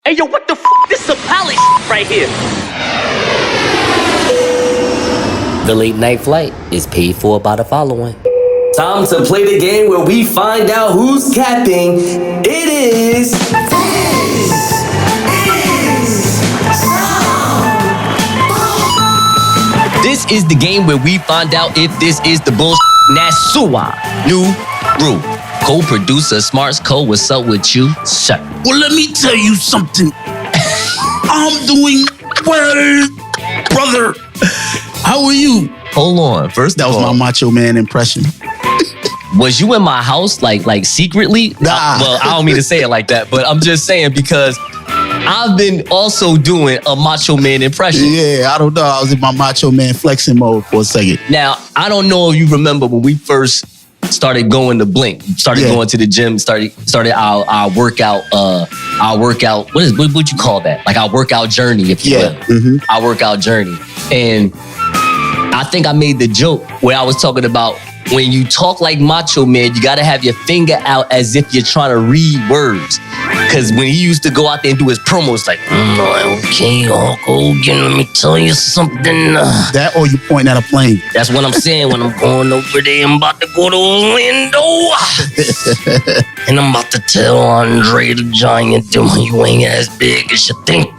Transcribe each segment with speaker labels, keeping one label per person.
Speaker 1: Hey, yo, what the f***? This is a palace right here.
Speaker 2: The late night flight is paid for by the following.
Speaker 3: Time to play the game where we find out who's capping. It is...
Speaker 4: This is the game where we find out if this is the bullshit. Nasua, new brew. Co-producer Smartz Co, what's up with you, sir?
Speaker 5: Well, let me tell you something. I'm doing well, brother. How are you?
Speaker 4: Hold on. First
Speaker 5: That
Speaker 4: of
Speaker 5: was
Speaker 4: all,
Speaker 5: my Macho Man impression.
Speaker 4: was you in my house like secretly?
Speaker 5: Nah.
Speaker 4: Well, I don't mean to say it like that, but I'm just saying because I've been also doing a Macho Man impression.
Speaker 5: Yeah, I don't know. I was in my Macho Man flexing mode for a second.
Speaker 4: Now, I don't know if you remember when we first started going to Blink, going to the gym, started our workout, what would you call that? Like our workout journey, if you will.
Speaker 5: Mm-hmm.
Speaker 4: Our workout journey. And I think I made the joke where I was talking about when you talk like Macho Man, you gotta have your finger out as if you're trying to read words. Cause when he used to go out there and do his promos, like, okay, Hulk Hogan, let me tell you something.
Speaker 5: That or you pointing at a plane.
Speaker 4: That's what I'm saying when I'm going over there. I'm about to go to Orlando. And I'm about to tell Andre the Giant, you ain't as big as you think.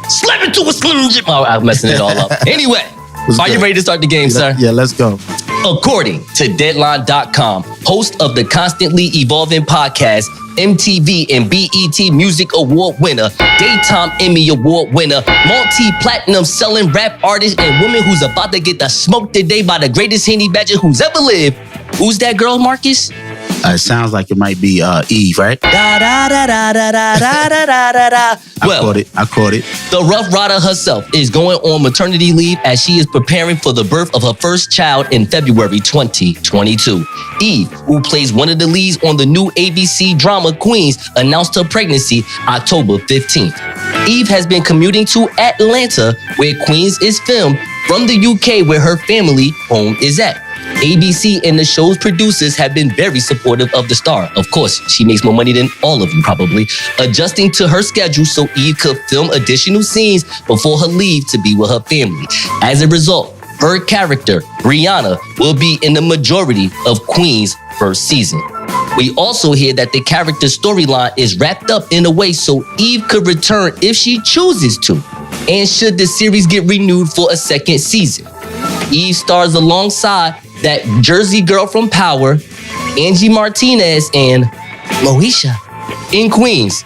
Speaker 4: Slap it to a Slim Jim. Oh, I'm messing it all up. Anyway, are you ready to start the game, sir?
Speaker 5: Yeah, let's go.
Speaker 4: According to Deadline.com, host of the constantly evolving podcast, MTV and BET Music Award winner, Daytime Emmy Award winner, multi-platinum selling rap artist, and woman who's about to get the smoke today by the greatest Henny Badger who's ever lived. Who's that girl, Marcus?
Speaker 5: It sounds like it might be Eve, right?
Speaker 4: Da da da da da da da da da da. Well,
Speaker 5: I caught it.
Speaker 4: The Ruff Ryder herself is going on maternity leave as she is preparing for the birth of her first child in February 2022. Eve, who plays one of the leads on the new ABC drama Queens, announced her pregnancy October 15th. Eve has been commuting to Atlanta, where Queens is filmed, from the UK, where her family home is at. ABC and the show's producers have been very supportive of the star. Of course, she makes more money than all of you probably, adjusting to her schedule so Eve could film additional scenes before her leave to be with her family. As a result, her character, Brianna, will be in the majority of Queen's first season. We also hear that the character's storyline is wrapped up in a way so Eve could return if she chooses to, and should the series get renewed for a second season. Eve stars alongside that Jersey girl from Power, Angie Martinez, and Moesha in Queens,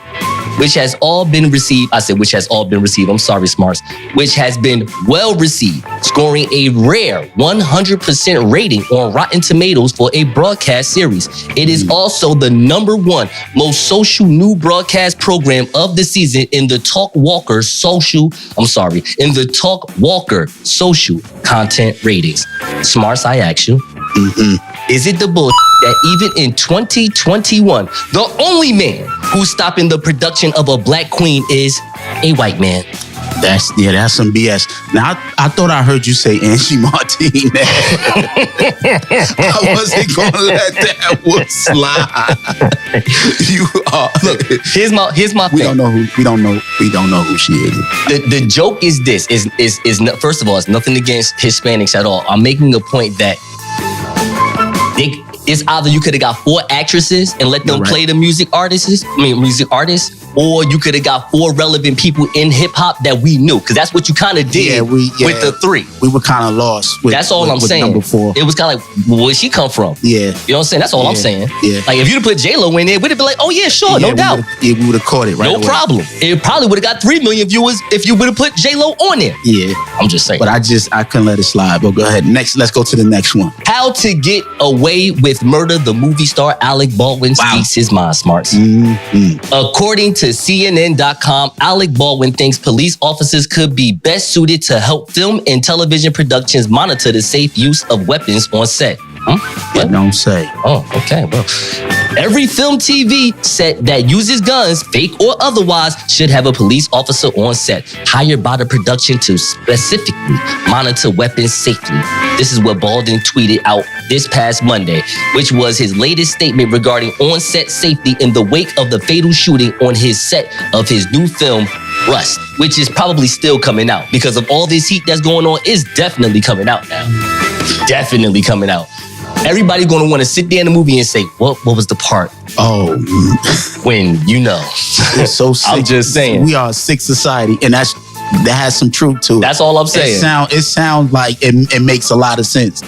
Speaker 4: which has all been received. I said which has all been received. I'm sorry, Smartz. Which has been well received, scoring a rare 100% rating on Rotten Tomatoes for a broadcast series. It is also the #1 most social new broadcast program of the season in the Talk Walker social content ratings. Smartz, I ask you, is it the bullshit that even in 2021, the only man who's stopping the production of a black queen is a white man?
Speaker 5: That's some BS. Now, I thought I heard you say Angie Martinez. I wasn't going to let that one slide. You are.
Speaker 4: Look, here's my
Speaker 5: We
Speaker 4: thing.
Speaker 5: don't know who she is.
Speaker 4: The joke is this, is first of all, it's nothing against Hispanics at all. I'm making a point that it's either you could have got 4 actresses and let them play the music artists, or you could have got 4 relevant people in hip hop that we knew, because that's what you kind of did with the 3.
Speaker 5: We were kind of lost.
Speaker 4: That's all I'm saying.
Speaker 5: Number 4.
Speaker 4: It was kind of like, where'd she come from?
Speaker 5: Yeah.
Speaker 4: You know what I'm saying? That's all I'm saying.
Speaker 5: Yeah.
Speaker 4: Like if you'd have put J-Lo in there, we'd have been like, oh yeah, sure, no doubt.
Speaker 5: We would have caught it right away.
Speaker 4: No problem. It probably would have got 3 million viewers if you would have put J-Lo on there.
Speaker 5: Yeah.
Speaker 4: I'm just saying.
Speaker 5: But I couldn't let it slide. But go ahead. Let's go to the next one.
Speaker 4: How to Get Away with Murder, the movie star Alec Baldwin speaks his mind, Smartz. According to CNN.com, Alec Baldwin thinks police officers could be best suited to help film and television productions monitor the safe use of weapons on set.
Speaker 5: It don't say.
Speaker 4: Oh, okay. Well, every film TV set that uses guns, fake or otherwise, should have a police officer on set, hired by the production to specifically monitor weapons safely. This is what Baldwin tweeted out this past Monday, which was his latest statement regarding on-set safety in the wake of the fatal shooting on his set of his new film, Rust, which is probably still coming out because of all this heat that's going on. It's definitely coming out now. Definitely coming out. Everybody gonna want to sit there in the movie and say, what was the part?
Speaker 5: Oh,
Speaker 4: When you know.
Speaker 5: we're so sick.
Speaker 4: I'm just saying.
Speaker 5: We are a sick society, and that has some truth to it.
Speaker 4: That's all I'm saying.
Speaker 5: It sounds like it makes a lot of sense,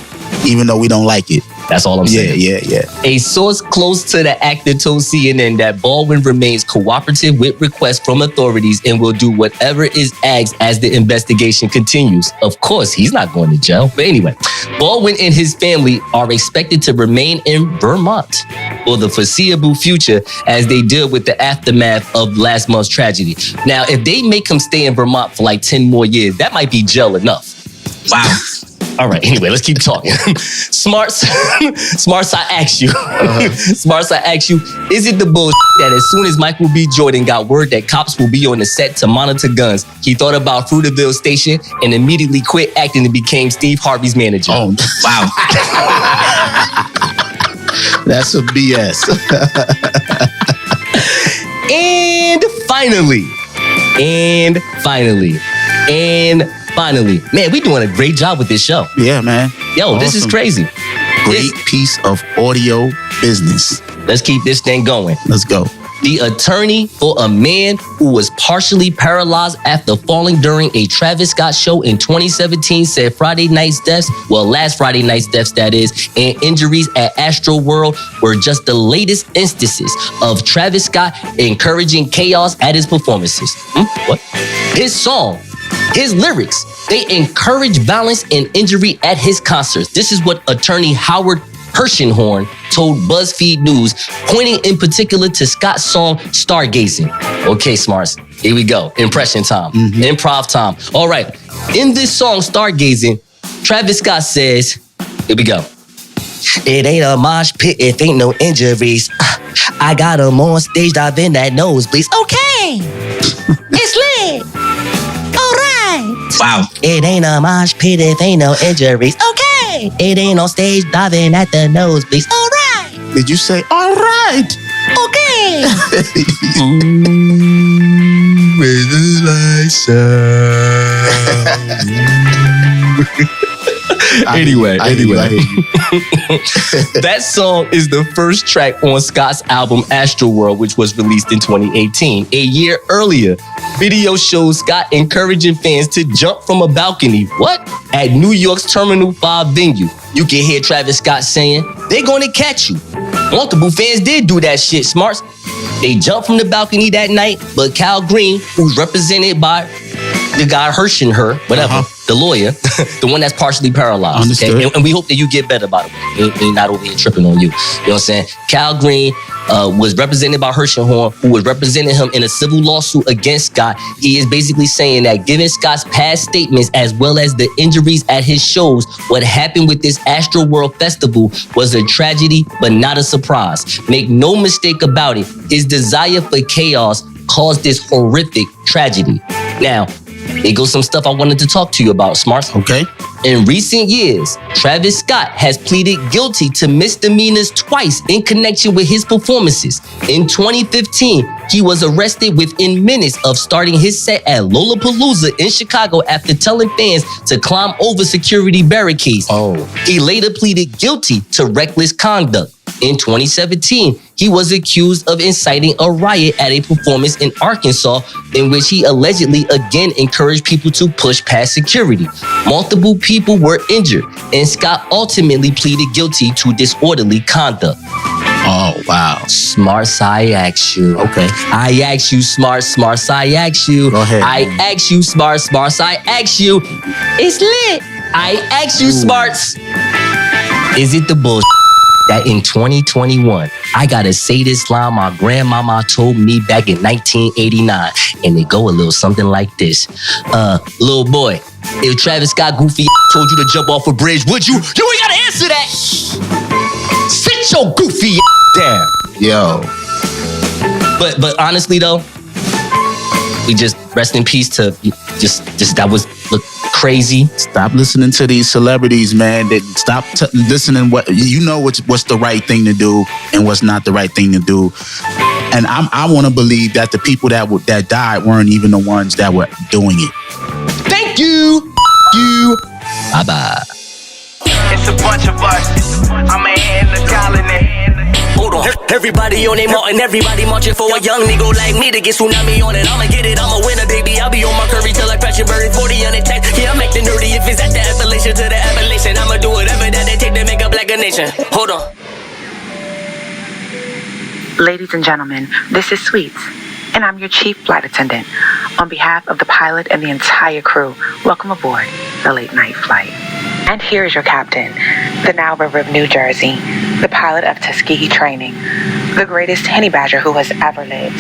Speaker 5: even though we don't like it.
Speaker 4: That's all I'm saying.
Speaker 5: Yeah.
Speaker 4: A source close to the actor told CNN that Baldwin remains cooperative with requests from authorities and will do whatever is asked as the investigation continues. Of course, he's not going to jail. But anyway, Baldwin and his family are expected to remain in Vermont for the foreseeable future as they deal with the aftermath of last month's tragedy. Now, if they make him stay in Vermont for like 10 more years, that might be jail enough. Wow. All right, anyway, let's keep talking. Smartz, I ask you. Smartz, I ask you, is it the bullshit that as soon as Michael B. Jordan got word that cops will be on the set to monitor guns, he thought about Fruitvale Station and immediately quit acting and became Steve Harvey's manager?
Speaker 5: Oh, wow. That's a BS.
Speaker 4: And finally, man, we doing a great job with this show.
Speaker 5: Yeah, man.
Speaker 4: Yo,
Speaker 5: Awesome.
Speaker 4: This is crazy.
Speaker 5: Great piece of audio business.
Speaker 4: Let's keep this thing going.
Speaker 5: Let's go.
Speaker 4: The attorney for a man who was partially paralyzed after falling during a Travis Scott show in 2017 said last Friday night's deaths, that is, and injuries at Astroworld were just the latest instances of Travis Scott encouraging chaos at his performances. What? His song, his lyrics, they encourage violence and injury at his concerts. This is what attorney Howard Hershenhorn told BuzzFeed News, pointing in particular to Scott's song, Stargazing. Okay, Smartz, here we go. Impression time. Improv time. All right. In this song, Stargazing, Travis Scott says, here we go. It ain't a mosh pit if ain't no injuries. I got 'em on stage diving that nosebleeds. Okay. It's lit. All right.
Speaker 5: Wow.
Speaker 4: It ain't a mosh pit if ain't no injuries. Okay. It ain't on stage diving at the nosebleeds. All right.
Speaker 5: Did you say, all right?
Speaker 4: Okay.
Speaker 5: With the lights
Speaker 4: Anyway.
Speaker 5: I hear you.
Speaker 4: That song is the first track on Scott's album Astroworld, which was released in 2018. A year earlier, video shows Scott encouraging fans to jump from a balcony. What? At New York's Terminal 5 venue. You can hear Travis Scott saying, they're gonna catch you. Multiple fans did do that shit, Smartz. They jumped from the balcony that night, but Cal Green, who's represented by the guy the lawyer, the one that's partially paralyzed.
Speaker 5: Understood.
Speaker 4: Okay? And we hope that you get better, by the way. We're not over here tripping on you. You know what I'm saying? Cal Green was represented by Hershenhorn, who was representing him in a civil lawsuit against Scott. He is basically saying that given Scott's past statements as well as the injuries at his shows, what happened with this Astroworld Festival was a tragedy, but not a surprise. Make no mistake about it, his desire for chaos caused this horrific tragedy. Now, here goes some stuff I wanted to talk to you about, Smartz.
Speaker 5: Okay.
Speaker 4: In recent years, Travis Scott has pleaded guilty to misdemeanors twice in connection with his performances. In 2015, he was arrested within minutes of starting his set at Lollapalooza in Chicago after telling fans to climb over security barricades. He later pleaded guilty to reckless conduct. In 2017, he was accused of inciting a riot at a performance in Arkansas in which he allegedly again encouraged people to push past security. Multiple people were injured, and Scott ultimately pleaded guilty to disorderly conduct.
Speaker 5: Oh, wow.
Speaker 4: Smartz, I ask you.
Speaker 5: Okay.
Speaker 4: I ask you, Smartz, I ask you.
Speaker 5: Go ahead.
Speaker 4: I ask you, Smartz, I ask you. It's lit. I ask you, Smartz. Is it the bullshit that in 2021, I gotta say this line my grandmama told me back in 1989. And it go a little something like this. Little boy, if Travis Scott goofy told you to jump off a bridge, would you? You ain't gotta answer that. Sit your goofy down.
Speaker 5: Yo.
Speaker 4: But honestly though, we just rest in peace to just that was crazy.
Speaker 5: Stop listening to these celebrities, man. Stop listening what's the right thing to do and what's not the right thing to do. And I want to believe that the people that died weren't even the ones that were doing it.
Speaker 4: Thank you. Bye-bye.
Speaker 1: It's a bunch of us. I'm a hand in the colony. Hold on. Everybody on their mountain, everybody marching for a young nigga like me to get tsunami on it. I'ma get it, I'm a winner, baby. I'll be on my curry till I crash your bird 40 on the tech. Yeah, I'm acting nerdy if it's at the Appalachian to the Appalachian. I'ma do whatever that they take to make a black a nation. Hold on.
Speaker 6: Ladies and gentlemen, this is Sweets, and I'm your chief flight attendant. On behalf of the pilot and the entire crew, welcome aboard the late night flight. And here is your captain, the Nile River of New Jersey, the pilot of Tuskegee Training, the greatest honey badger who has ever lived,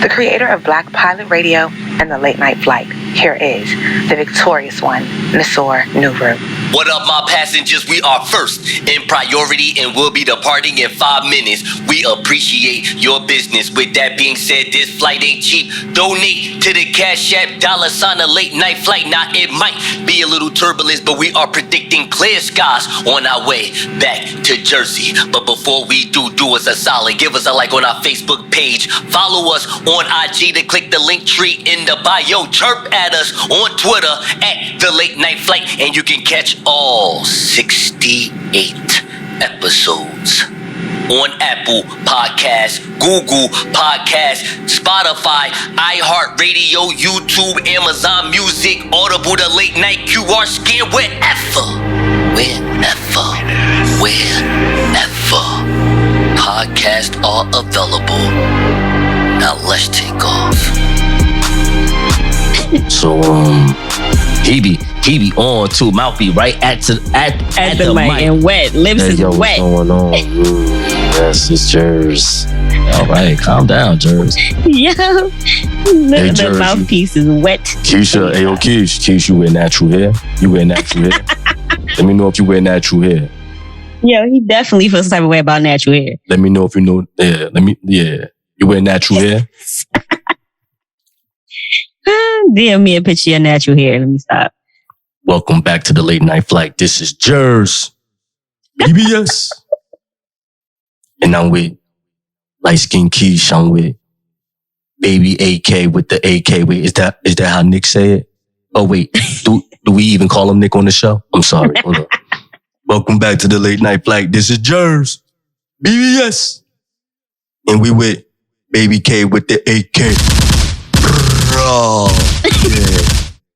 Speaker 6: the creator of Black Pilot Radio and the Late Night Flight. Here is the victorious one, Nasor Nuru.
Speaker 4: What up, my passengers? We are first in priority and we'll be departing in 5 minutes. We appreciate your business. With that being said, this flight ain't cheap. Donate to the Cash App $sign a late night flight. Now, it might be a little turbulence, but we are predicting clear skies on our way back to Jersey. But before we do us a solid. Give us a like on our Facebook page. Follow us on IG to click the link tree in the bio. Chirp at us on Twitter at The Late Night Flight. And you can catch all 68 episodes on Apple Podcasts, Google Podcasts, Spotify, iHeartRadio, YouTube, Amazon Music, Audible, the Late Night QR scan, wherever podcasts are available. Now let's take off. So he be on too, mouth be right at the mic
Speaker 7: and wet, lips is wet.
Speaker 4: What's going on? Yes, it's Jerz. All right, calm down, Jerz.
Speaker 7: Yeah, the mouthpiece is wet.
Speaker 4: Keisha, Keisha, you wear natural hair. Let me know if you wear natural hair.
Speaker 7: Yo, he definitely feels some type of way about natural hair.
Speaker 4: Let me know if you know. You wear natural hair.
Speaker 7: DM me a picture of your natural hair. Let me stop.
Speaker 4: Welcome back to the Late Night Flight. This is Jerz, BBS. And I'm with light skin Keish. I'm with baby AK with the AK. Wait, is that how Nick say it? Oh wait, do we even call him Nick on the show? I'm sorry. Hold on. Welcome back to the Late Night Flight. This is Jerz, BBS. And we with baby K with the AK. Bro. Yeah.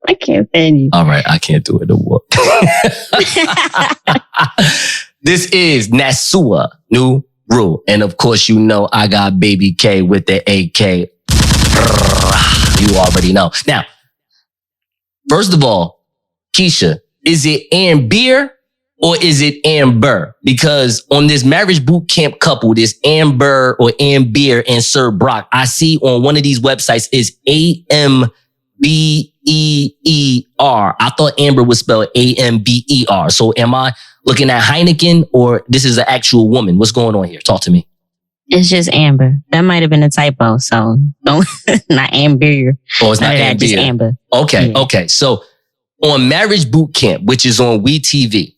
Speaker 7: I can't stand you.
Speaker 4: All right, I can't do it no more. This is Nasua Nuru. And of course, you know I got baby K with the AK. You already know. Now, first of all, Keisha, is it Amber or is it Amber? Because on this marriage boot camp couple, this Amber or Amber and Sir Brock, I see on one of these websites is AMBEER. I thought Amber was spelled AMBER. So am I looking at Heineken or this is an actual woman? What's going on here? Talk to me.
Speaker 7: It's just Amber. That might have been a typo. So don't, not Amber.
Speaker 4: Oh, it's not Amber.
Speaker 7: Just Amber.
Speaker 4: Okay.
Speaker 7: Yeah.
Speaker 4: Okay. So on Marriage Boot Camp, which is on WeTV,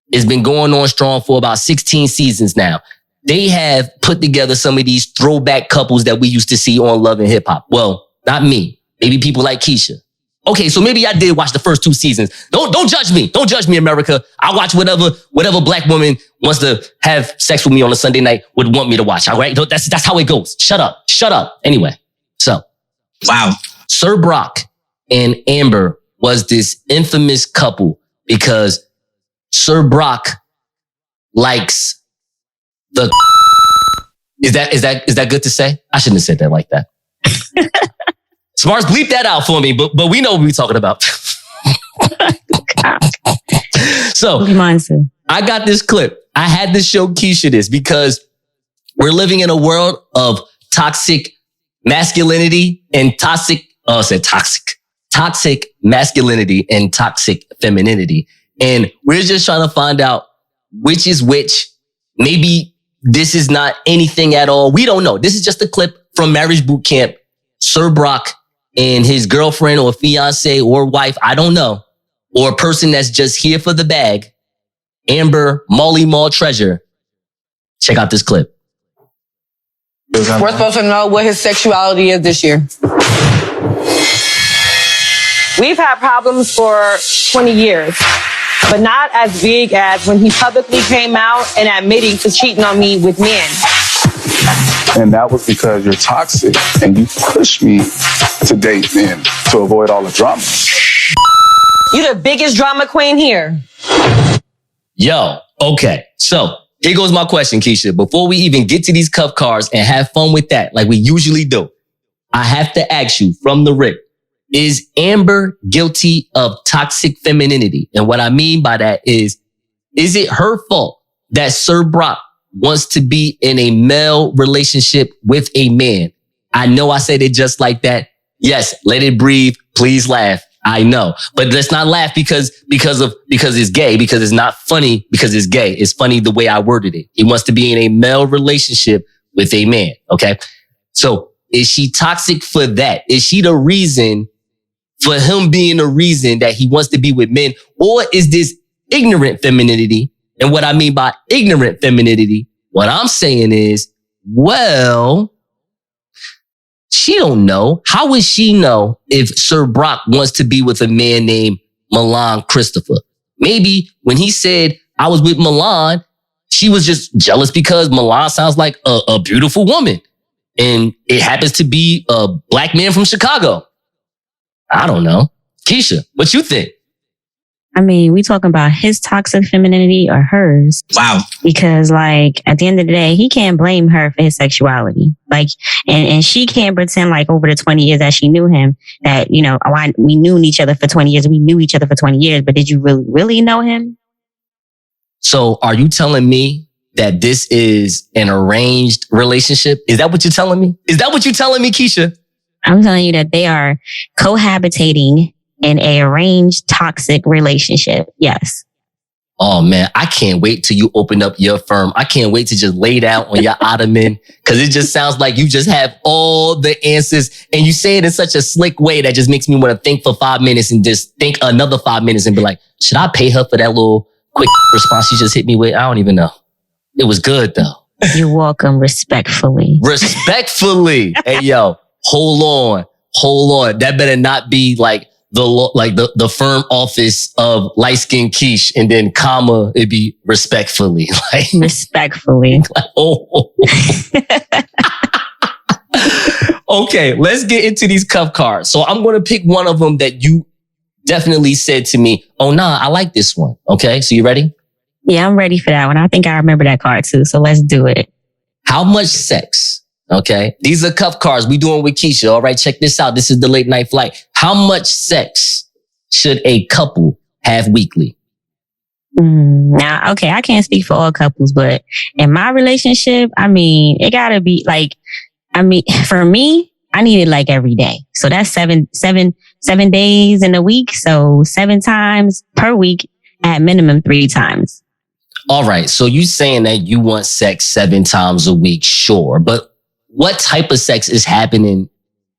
Speaker 4: it's been going on strong for about 16 seasons now. They have put together some of these throwback couples that we used to see on Love and Hip Hop. Well, not me. Maybe people like Keisha. Okay, so maybe I did watch the first 2 seasons. Don't judge me. Don't judge me, America. I watch whatever black woman wants to have sex with me on a Sunday night would want me to watch. All right? That's how it goes. Shut up. Anyway, so.
Speaker 5: Wow.
Speaker 4: Sir Brock and Amber was this infamous couple because Sir Brock likes the... Is that good to say? I shouldn't have said that like that. Smartz, bleep that out for me, but we know what we're talking about. So I got this clip. I had to show Keisha this because we're living in a world of toxic masculinity and toxic masculinity and toxic femininity. And we're just trying to find out which is which. Maybe this is not anything at all. We don't know. This is just a clip from Marriage Boot Camp. Sir Brock and his girlfriend or fiance or wife, I don't know, or a person that's just here for the bag, Amber Molly Mall Treasure. Check out this clip.
Speaker 8: We're supposed to know what his sexuality is this year. We've had problems for 20 years, but not as big as when he publicly came out and admitting to cheating on me with men.
Speaker 9: And that was because you're toxic and you push me to date men to avoid all the drama.
Speaker 8: You the biggest drama queen here.
Speaker 4: Yo, okay. So here goes my question, Keisha. Before we even get to these cuff cards and have fun with that, like we usually do, I have to ask you from the rip, is Amber guilty of toxic femininity? And what I mean by that is it her fault that Sir Brock wants to be in a male relationship with a man? I know I said it just like that. Yes, let it breathe. Please laugh. I know, but let's not laugh because it's gay, because it's not funny because it's gay. It's funny the way I worded it. He wants to be in a male relationship with a man. Okay. So is she toxic for that? Is she the reason for him being the reason that he wants to be with men? Or is this ignorant femininity? And what I mean by ignorant femininity, what I'm saying is, well, she don't know. How would she know if Sir Brock wants to be with a man named Milan Christopher? Maybe when he said I was with Milan, she was just jealous because Milan sounds like a beautiful woman. And it happens to be a black man from Chicago. I don't know. Keisha, what you think?
Speaker 7: I mean, we talking about his toxic femininity or hers?
Speaker 4: Wow.
Speaker 7: Because like at the end of the day, he can't blame her for his sexuality. Like, and she can't pretend like over the 20 years that she knew him that, you know, we knew each other for 20 years. We knew each other for 20 years, but did you really know him?
Speaker 4: So are you telling me that this is an arranged relationship? Is that what you're telling me? Is that what you're telling me, Keisha?
Speaker 7: I'm telling you that they are cohabitating in a arranged toxic relationship. Yes.
Speaker 4: Oh man, I can't wait till you open up your firm. I can't wait to just lay down on your ottoman because it just sounds like you just have all the answers and you say it in such a slick way that just makes me want to think for 5 minutes and just think another 5 minutes and be like, should I pay her for that little quick response she just hit me with? I don't even know. It was good though.
Speaker 7: You're welcome. Respectfully.
Speaker 4: Respectfully. Hey yo, hold on. That better not be like the firm office of light skinned quiche and then comma, it'd be respectfully. Like
Speaker 7: respectfully.
Speaker 4: Like, oh. Okay, let's get into these cuff cards. So I'm going to pick one of them that you definitely said to me, oh nah, I like this one. Okay, so you ready?
Speaker 7: Yeah, I'm ready for that one. I think I remember that card too. So let's do it.
Speaker 4: How much sex? Okay. These are cuff cards we doing with Keisha. All right. Check this out. This is the late night flight. How much sex should a couple have weekly?
Speaker 7: Now, okay. I can't speak for all couples, but in my relationship, I mean, it gotta be like, for me, I need it like every day. So that's seven days in a week. So 7 times per week at minimum 3 times.
Speaker 4: All right. So you saying that you want sex 7 times a week. Sure. But what type of sex is happening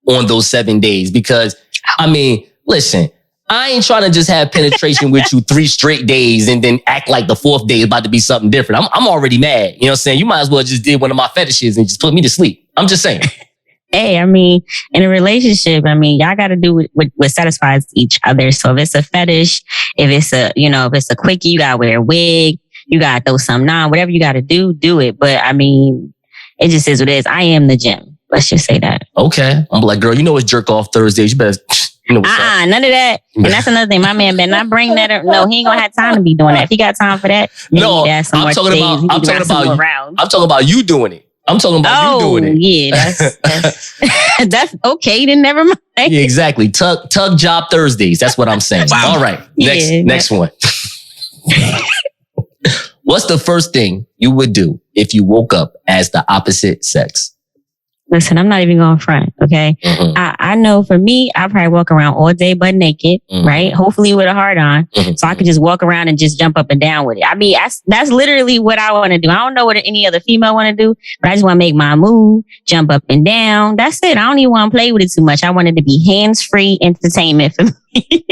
Speaker 4: on those 7 days? Because, I mean, listen, I ain't trying to just have penetration with you 3 straight days and then act like the 4th day is about to be something different. I'm already mad. You know what I'm saying? You might as well just did one of my fetishes and just put me to sleep. I'm just saying.
Speaker 7: Hey, I mean, in a relationship, I mean, y'all got to do what satisfies each other. So if it's a fetish, if it's a quickie, you got to wear a wig, you got to throw something on, whatever you got to do it. But I mean, it just is what it is. I am the gym. Let's just say that. Okay. I'm like, girl, you know it's jerk off Thursdays. You better, you know what's up. None of that. And that's another thing. My man better not bring that up. No, he ain't gonna have time to be doing that. If he got time for that,
Speaker 4: no, I'm talking about you doing it. I'm talking about you doing it.
Speaker 7: Yeah, that's okay. Then never mind.
Speaker 4: Yeah, exactly. Tug job Thursdays. That's what I'm saying. Wow. All right. Next one. What's the first thing you would do if you woke up as the opposite sex?
Speaker 7: Listen, I'm not even going front, okay?
Speaker 4: Mm-hmm.
Speaker 7: I know for me, I probably walk around all day butt naked, right? Hopefully with a heart on. So I could just walk around and just jump up and down with it. I mean, that's literally what I want to do. I don't know what any other female want to do, but I just want to make my move, jump up and down. That's it. I don't even want to play with it too much. I want it to be hands-free entertainment for me.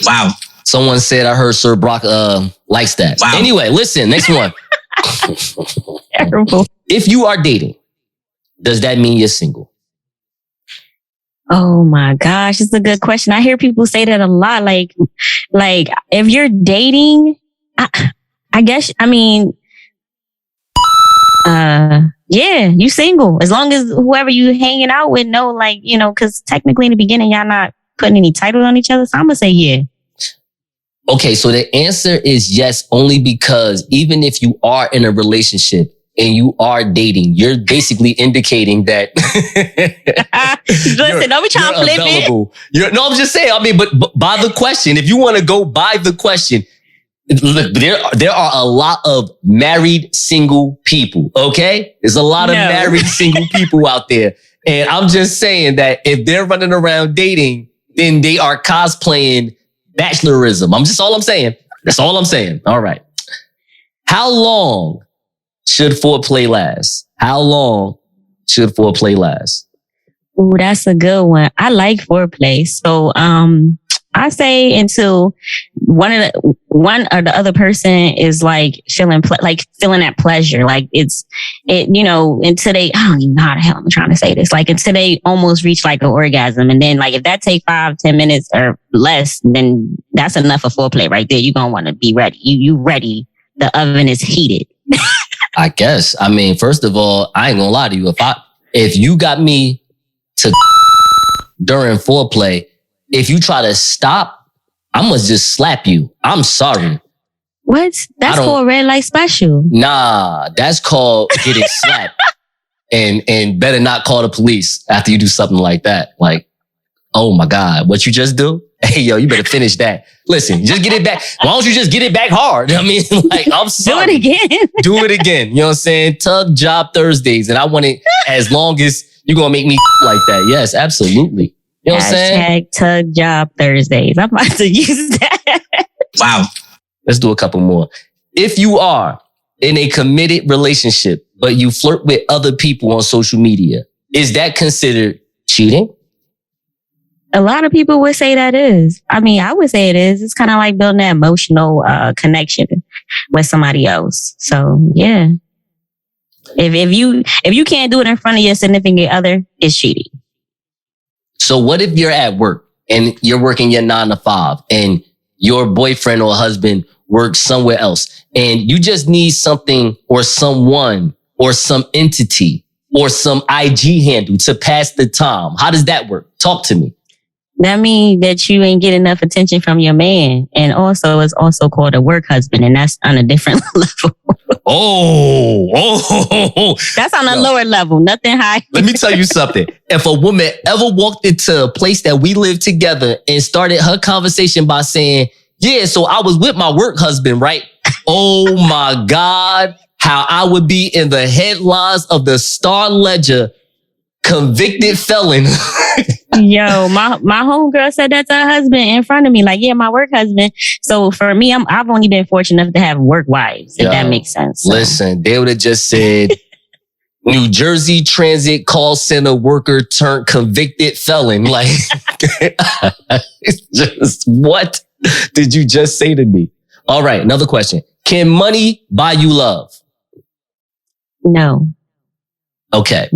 Speaker 4: Wow. Someone said I heard Sir Brock likes that. Wow. Anyway, listen, next one.
Speaker 7: Terrible.
Speaker 4: If you are dating, does that mean you're single?
Speaker 7: Oh my gosh, it's a good question. I hear people say that a lot. Like if you're dating, I guess, I mean, yeah, you single. As long as whoever you hanging out with know, like, you know, because technically in the beginning, y'all not putting any title on each other. So I'm going to say yeah.
Speaker 4: Okay, so the answer is yes, only because even if you are in a relationship and you are dating, you're basically indicating that.
Speaker 7: Listen, don't be trying to flip
Speaker 4: available. No, I'm just saying. I mean, but by the question, if you want to go by the question, look, there are a lot of married single people. Okay, there's a lot of married single people out there, and I'm just saying that if they're running around dating, then they are cosplaying bachelorism. All I'm saying. That's all I'm saying. All right. How long should foreplay last? How long should foreplay last?
Speaker 7: Ooh, that's a good one. I like foreplay. So, I say until one or the other person is like feeling that pleasure. Like you know, until they, I don't even know how the hell I'm trying to say this. Like until they almost reach like an orgasm. And then like if that take 5-10 minutes or less, then that's enough of foreplay right there. You're going to want to be ready. You ready. The oven is heated.
Speaker 4: I guess. I mean, first of all, I ain't gonna lie to you. If you got me to during foreplay, if you try to stop, I must just slap you. I'm sorry.
Speaker 7: What? That's called red light special.
Speaker 4: Nah, that's called getting slapped. And better not call the police after you do something like that. Like, oh my God, what you just do? Hey, yo, you better finish that. Listen, just get it back. Why don't you just get it back hard? I mean, like, I'm sorry.
Speaker 7: Do it again. Do
Speaker 4: it again. You know what I'm saying? Tug job Thursdays. And I want it as long as you're going to make me like that. Yes, absolutely. You know what I'm saying?
Speaker 7: Tug job Thursdays. I'm about to use that.
Speaker 4: Wow. Let's do a couple more. If you are in a committed relationship, but you flirt with other people on social media, is that considered cheating?
Speaker 7: A lot of people would say that is. I mean, I would say it is. It's kind of like building that emotional connection with somebody else. So yeah, if you can't do it in front of your significant other, it's cheating.
Speaker 4: So what if you're at work and you're working your 9 to 5 and your boyfriend or husband works somewhere else and you just need something or someone or some entity or some IG handle to pass the time? How does that work? Talk to me.
Speaker 7: That means that you ain't get enough attention from your man. And also, it's also called a work husband. And that's on a different level. That's on a lower level. Nothing high.
Speaker 4: Let me tell you something. If a woman ever walked into a place that we live together and started her conversation by saying, yeah, so I was with my work husband, right? Oh my God. How I would be in the headlines of the Star Ledger, convicted felon.
Speaker 7: Yo, my homegirl said that to her husband in front of me. Like, yeah, my work husband. So for me, I've only been fortunate enough to have work wives, if that makes sense. So.
Speaker 4: Listen, they would have just said, New Jersey Transit call center worker turned convicted felon. Like, it's just, what did you just say to me? All right, another question. Can money buy you love?
Speaker 7: No.
Speaker 4: Okay.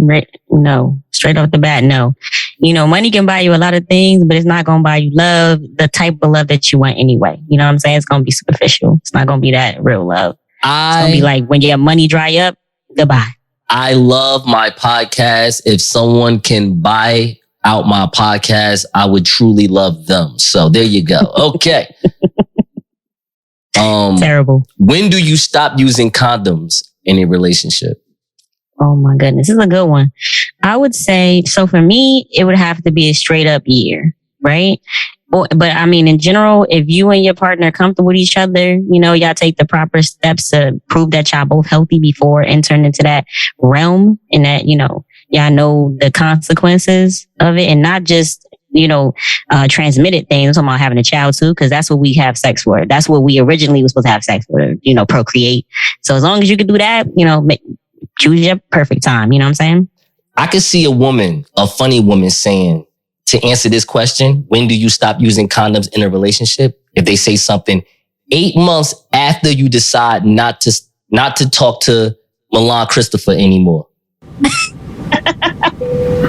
Speaker 7: No. Straight off the bat, no. You know, money can buy you a lot of things, but it's not going to buy you love, the type of love that you want anyway. You know what I'm saying? It's going to be superficial. It's not going to be that real love. It's going to be like when your money dry up, goodbye.
Speaker 4: I love my podcast. If someone can buy out my podcast, I would truly love them. So there you go. Okay.
Speaker 7: Terrible.
Speaker 4: When do you stop using condoms in a relationship?
Speaker 7: Oh my goodness. This is a good one. I would say, so for me, it would have to be a straight up year, right? But I mean, in general, if you and your partner are comfortable with each other, y'all take the proper steps to prove that y'all both healthy before entering into that realm, and that, y'all know the consequences of it, and not just, transmitted things. I'm talking about having a child too, because that's what we have sex for. That's what we originally was supposed to have sex for, procreate. So as long as you can do that, choose your perfect time. You know what I'm saying?
Speaker 4: I could see a funny woman saying, to answer this question, when do you stop using condoms in a relationship? If they say something 8 months after you decide not to talk to Milan Christopher anymore.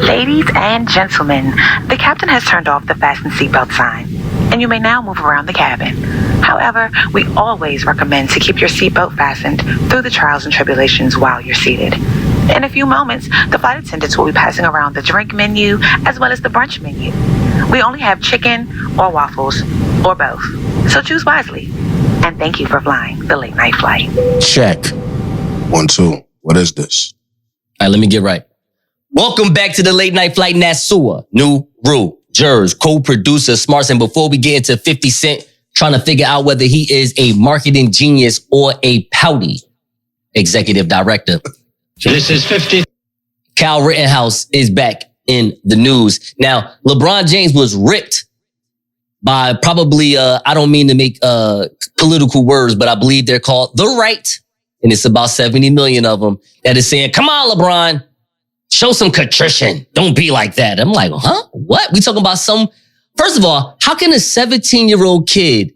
Speaker 6: Ladies and gentlemen, the captain has turned off the fasten seatbelt sign, and you may now move around the cabin. However, we always recommend to keep your seatbelt fastened through the trials and tribulations while you're seated. In a few moments, the flight attendants will be passing around the drink menu as well as the brunch menu. We only have chicken or waffles or both, so choose wisely. And thank you for flying the late night flight.
Speaker 5: Check.
Speaker 10: 1, 2. What is this?
Speaker 4: All right, let me get right. Welcome back to the Late Night Flight. Nasua, New Rule, Jerz, co-producer Smartz. And before we get into 50 Cent, trying to figure out whether he is a marketing genius or a pouty executive director.
Speaker 11: This is 50.
Speaker 4: Kyle Rittenhouse is back in the news. Now, LeBron James was ripped by probably, I don't mean to make political words, but I believe they're called the right. And it's about 70 million of them that is saying, come on, LeBron, show some contrition. Don't be like that. I'm like, huh? What? We talking about first of all, how can a 17-year-old kid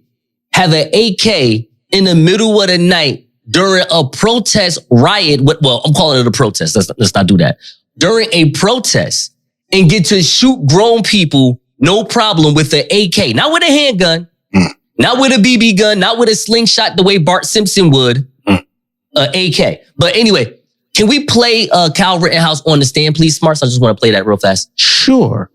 Speaker 4: have an AK in the middle of the night during a protest riot? Well, I'm calling it a protest. Let's not do that. During a protest and get to shoot grown people, no problem, with an AK. Not with a handgun, not with a BB gun, not with a slingshot the way Bart Simpson would. AK. But anyway, can we play Kyle Rittenhouse on the stand, please, Smartz? I just want to play that real fast.
Speaker 5: Sure.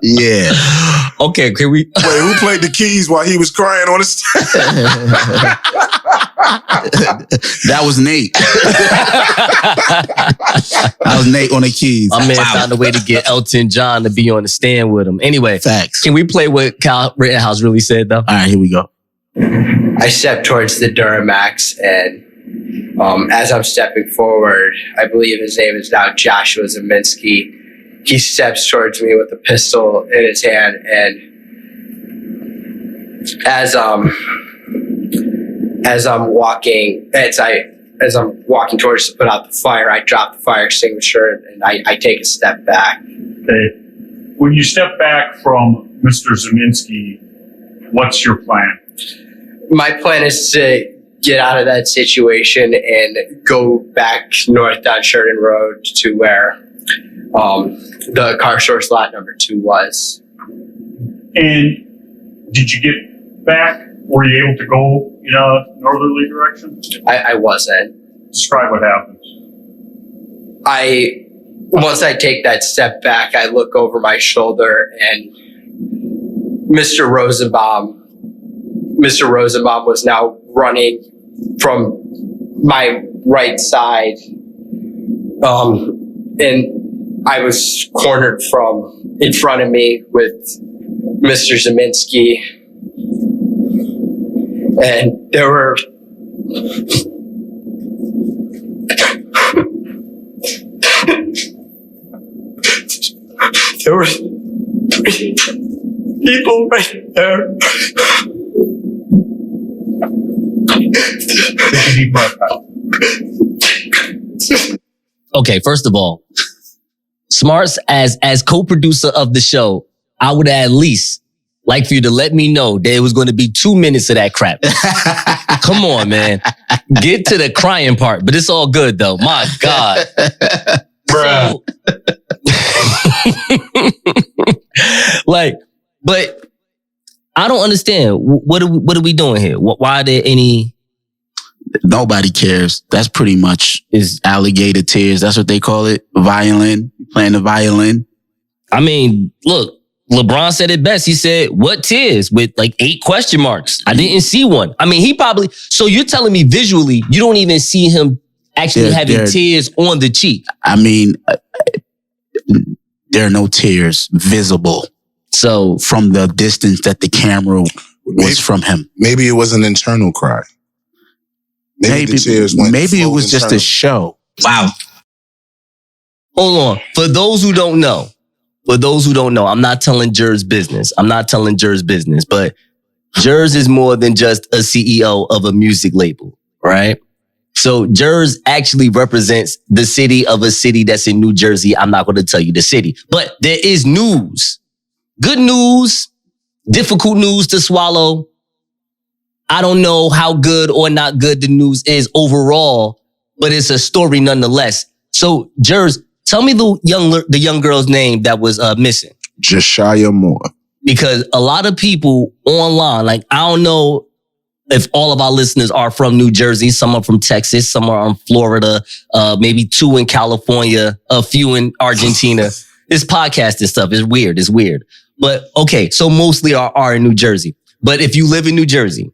Speaker 5: Yeah.
Speaker 4: Okay, can we?
Speaker 10: Wait, who played the keys while he was crying on the stage?
Speaker 5: That was Nate. That was Nate on the keys.
Speaker 4: My man found a way to get Elton John to be on the stand with him. Anyway,
Speaker 5: facts.
Speaker 4: Can we play what Kyle Rittenhouse really said, though? All
Speaker 5: right, here we go.
Speaker 12: I stepped towards the Duramax, and as I'm stepping forward, I believe his name is now Joshua Zeminski. He steps towards me with a pistol in his hand, and as I'm walking towards to put out the fire, I drop the fire extinguisher and I take a step back.
Speaker 13: Okay. When you step back from Mr. Zeminski, what's your plan?
Speaker 12: My plan is to get out of that situation and go back north down Sheridan Road to where the car source lot number 2 was.
Speaker 13: And did you get back? Were you able to go in a northerly direction?
Speaker 12: I wasn't.
Speaker 13: Describe what happened.
Speaker 12: Once I take that step back, I look over my shoulder, and Mr. Rosenbaum was now running from my right side. And I was cornered from in front of me with Mr. Zeminski. And there were three people right there.
Speaker 4: Okay, first of all, Smartz, as co-producer of the show, I would at least like for you to let me know that it was going to be 2 minutes of that crap. Come on, man. Get to the crying part, but it's all good though. My God. Bruh. But I don't understand. What are we doing here? Why are there any?
Speaker 5: Nobody cares. That's pretty much is Alligator Tears. That's what they call it. Violin. Playing the violin.
Speaker 4: I mean, look, LeBron said it best. He said, what tears? With like 8 question marks. I didn't see one. I mean, he probably, so you're telling me visually, you don't even see him actually having tears on the cheek.
Speaker 5: I mean, there are no tears visible.
Speaker 4: So
Speaker 5: from the distance that the camera was from him.
Speaker 10: Maybe it was an internal cry. Maybe the tears went.
Speaker 5: Maybe it was just a show.
Speaker 4: Wow. Hold on. For those who don't know, I'm not telling Jerz business. But Jerz is more than just a CEO of a music label, right? So Jerz actually represents the city of a city that's in New Jersey. I'm not going to tell you the city, but there is news. Good news, difficult news to swallow. I don't know how good or not good the news is overall, but it's a story nonetheless. So Jerz, tell me the young girl's name that was missing.
Speaker 10: Jashia Moore. Because
Speaker 4: a lot of people online, like I don't know if all of our listeners are from New Jersey. Some are from Texas. Some are from Florida. Maybe 2 in California. A few in Argentina. This podcast and stuff is weird. It's weird. But okay, so mostly are in New Jersey. But if you live in New Jersey,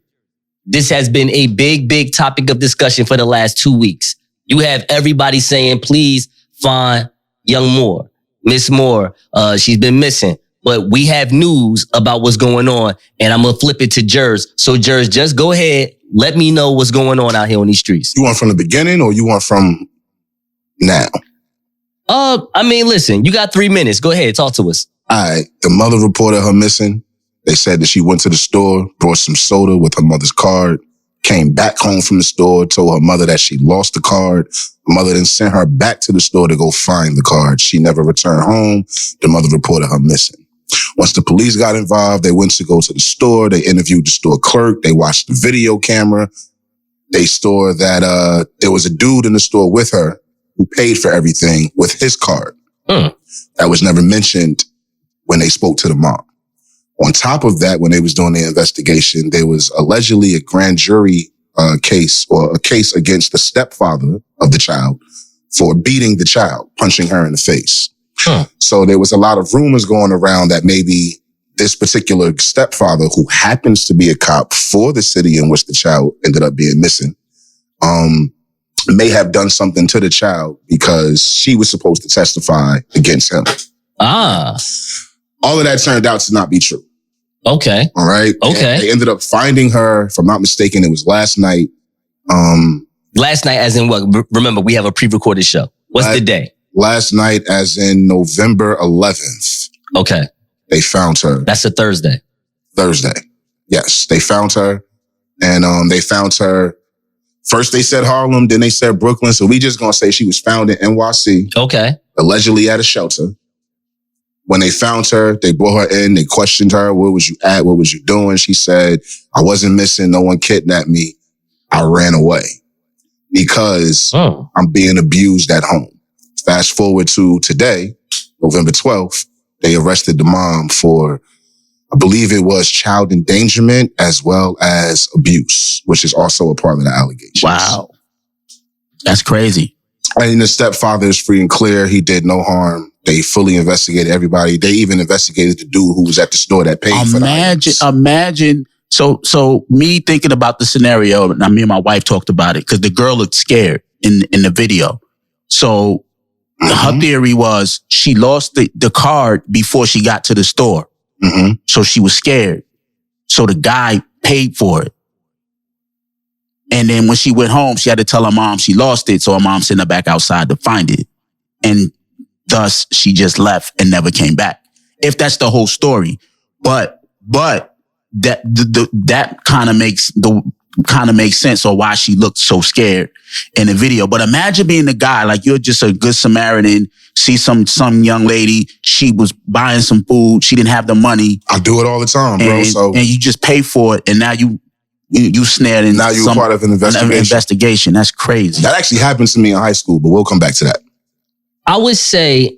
Speaker 4: this has been a big topic of discussion for the last 2 weeks. You have everybody saying, please find young Moore, Miss Moore. She's been missing. But we have news about what's going on, and I'm going to flip it to Jerz. So Jerz, just go ahead. Let me know what's going on out here on these streets.
Speaker 10: You want from the beginning or you want from now?
Speaker 4: I mean, listen, you got 3 minutes. Go ahead. Talk to us.
Speaker 10: All right. The mother reported her missing. They said that she went to the store, brought some soda with her mother's card, came back home from the store, told her mother that she lost the card. The mother then sent her back to the store to go find the card. She never returned home. The mother reported her missing. Once the police got involved, they went to go to the store. They interviewed the store clerk. They watched the video camera. They saw that there was a dude in the store with her who paid for everything with his card. That was never mentioned when they spoke to the mom. On top of that, when they was doing the investigation, there was allegedly a grand jury case or a case against the stepfather of the child for beating the child, punching her in the face. So there was a lot of rumors going around that maybe this particular stepfather, who happens to be a cop for the city in which the child ended up being missing, may have done something to the child because she was supposed to testify against him. All of that turned out to not be true.
Speaker 4: Okay.
Speaker 10: All right.
Speaker 4: Okay.
Speaker 10: They ended up finding her, if I'm not mistaken, it was last night.
Speaker 4: Last night as in what? Remember, we have a pre-recorded show. What's the day?
Speaker 10: Last night as in November 11th.
Speaker 4: Okay.
Speaker 10: They found her.
Speaker 4: That's a Thursday.
Speaker 10: Thursday. Yes. They found her. And they found her. First they said Harlem, then they said Brooklyn. So we just gonna say she was found in NYC.
Speaker 4: Okay.
Speaker 10: Allegedly at a shelter. When they found her, they brought her in, they questioned her. Where was you at? What was you doing? She said, I wasn't missing. No one kidnapped me. I ran away because I'm being abused at home. Fast forward to today, November 12th, they arrested the mom for, I believe it was child endangerment as well as abuse, which is also a part of the allegations.
Speaker 5: Wow. That's crazy.
Speaker 10: And the stepfather is free and clear. He did no harm. They fully investigated everybody. They even investigated the dude who was at the store that paid for the items.
Speaker 5: Imagine. So me thinking about the scenario, and me and my wife talked about it because the girl looked scared in the video. So her theory was she lost the card before she got to the store. So she was scared. So the guy paid for it. And then when she went home, she had to tell her mom she lost it. So her mom sent her back outside to find it. And thus she just left and never came back. If that's the whole story. But that kind of makes sense or why she looked so scared in the video. But imagine being the guy, like you're just a good Samaritan, see some young lady, she was buying some food, she didn't have the money.
Speaker 10: I do it all the time, bro.
Speaker 5: And you just pay for it, and now you snared in.
Speaker 10: Now you're part of an
Speaker 5: investigation. That's crazy.
Speaker 10: That actually happened to me in high school, but we'll come back to that.
Speaker 4: I would say,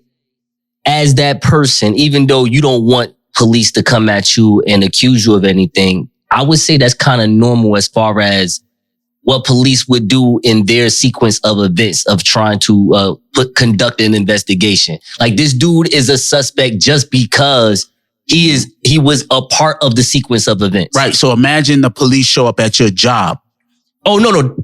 Speaker 4: as that person, even though you don't want police to come at you and accuse you of anything, I would say that's kind of normal as far as what police would do in their sequence of events of trying to conduct an investigation. Like, this dude is a suspect just because he was a part of the sequence of events.
Speaker 5: Right. So imagine the police show up at your job.
Speaker 4: Oh, no.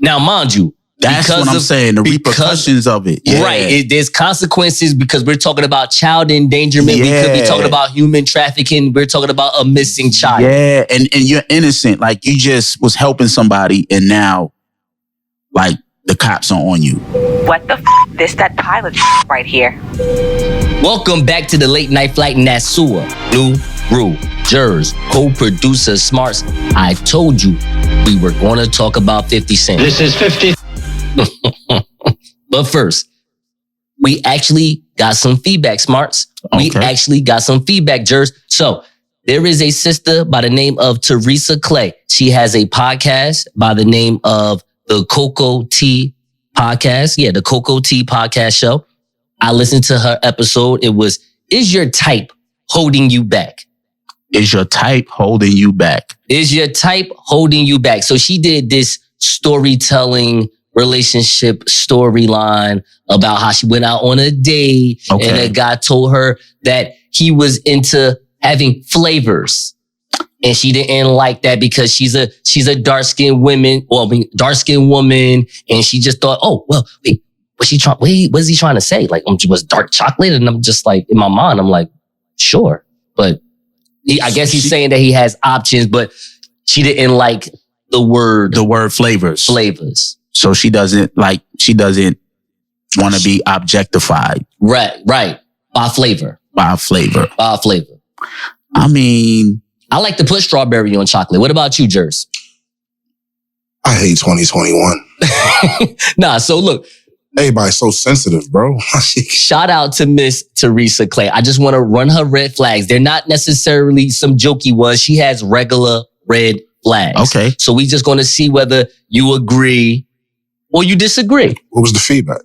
Speaker 4: Now, mind you,
Speaker 5: that's what I'm saying. The repercussions of it. Yeah.
Speaker 4: Right. There's consequences because we're talking about child endangerment.
Speaker 5: Yeah.
Speaker 4: We could be talking about human trafficking. We're talking about a missing child.
Speaker 5: Yeah. And you're innocent. Like, you just was helping somebody and now, like, the cops are on you.
Speaker 6: What the This that pilot right here.
Speaker 4: Welcome back to the Late Night Flight Nasua. New Rule. Jerz, co-producer Smartz. I told you we were going to talk about 50 Cent.
Speaker 11: This is 50.
Speaker 4: But first, we actually got some feedback, Smartz. We actually got some feedback, Jerz. So there is a sister by the name of Teresa Clay. She has a podcast by the name of the Cocoa Tea Podcast. Yeah, the Cocoa Tea Podcast show. I listened to her episode. It was, Is Your Type Holding You Back?
Speaker 5: Is your type holding you back?
Speaker 4: Is your type holding you back? So she did this storytelling relationship storyline about how she went out on a date and a guy told her that he was into having flavors. And she didn't like that because she's a dark-skinned woman, dark-skinned woman. And she just thought, oh, well, wait, what is he trying to say? Like, was dark chocolate? And I'm just like, in my mind, I'm like, sure. But I guess he's saying that he has options, but she didn't like the word
Speaker 5: flavors.
Speaker 4: Flavors.
Speaker 5: So she doesn't want to be objectified.
Speaker 4: Right. By flavor.
Speaker 5: I mean,
Speaker 4: I like to put strawberry on chocolate. What about you, Jerz?
Speaker 10: I hate 2021.
Speaker 4: Nah, so look.
Speaker 10: Everybody's so sensitive, bro.
Speaker 4: Shout out to Miss Teresa Clay. I just want to run her red flags. They're not necessarily some jokey ones. She has regular red flags.
Speaker 5: Okay.
Speaker 4: So we just going to see whether you agree or you disagree.
Speaker 10: What was the feedback?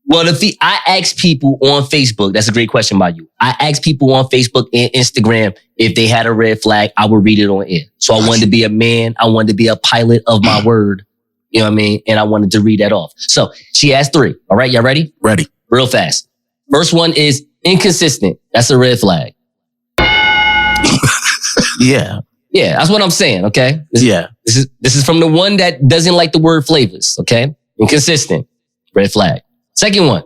Speaker 4: Well, I asked people on Facebook. That's a great question by you. I asked people on Facebook and Instagram if they had a red flag. I would read it on air. So I wanted to be a man. I wanted to be a pilot of my word. You know what I mean? And I wanted to read that off. So she asked 3. All right, y'all ready?
Speaker 5: Ready.
Speaker 4: Real fast. First one is inconsistent. That's a red flag.
Speaker 5: Yeah.
Speaker 4: Yeah, that's what I'm saying, okay?
Speaker 5: Yeah.
Speaker 4: This is from the one that doesn't like the word flavors, okay? Inconsistent. Red flag. Second one.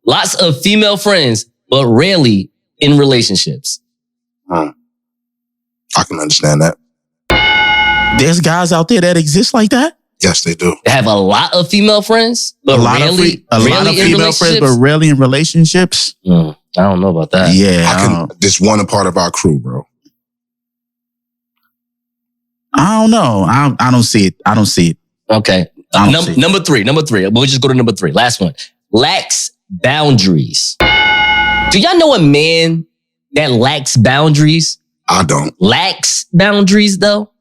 Speaker 4: Lots of female friends, but rarely in relationships.
Speaker 10: I can understand that.
Speaker 5: There's guys out there that exist like that?
Speaker 10: Yes, they do.
Speaker 4: They have a lot of female friends, but
Speaker 5: a lot of female friends, but rarely in relationships.
Speaker 4: I don't know about that.
Speaker 5: Yeah,
Speaker 10: this one a part of our crew, bro.
Speaker 5: I don't know. I don't see it.
Speaker 4: Okay. Number three. We'll just go to number 3. Last one. Lacks boundaries. Do y'all know a man that lacks boundaries?
Speaker 10: I don't.
Speaker 4: Lacks boundaries, though?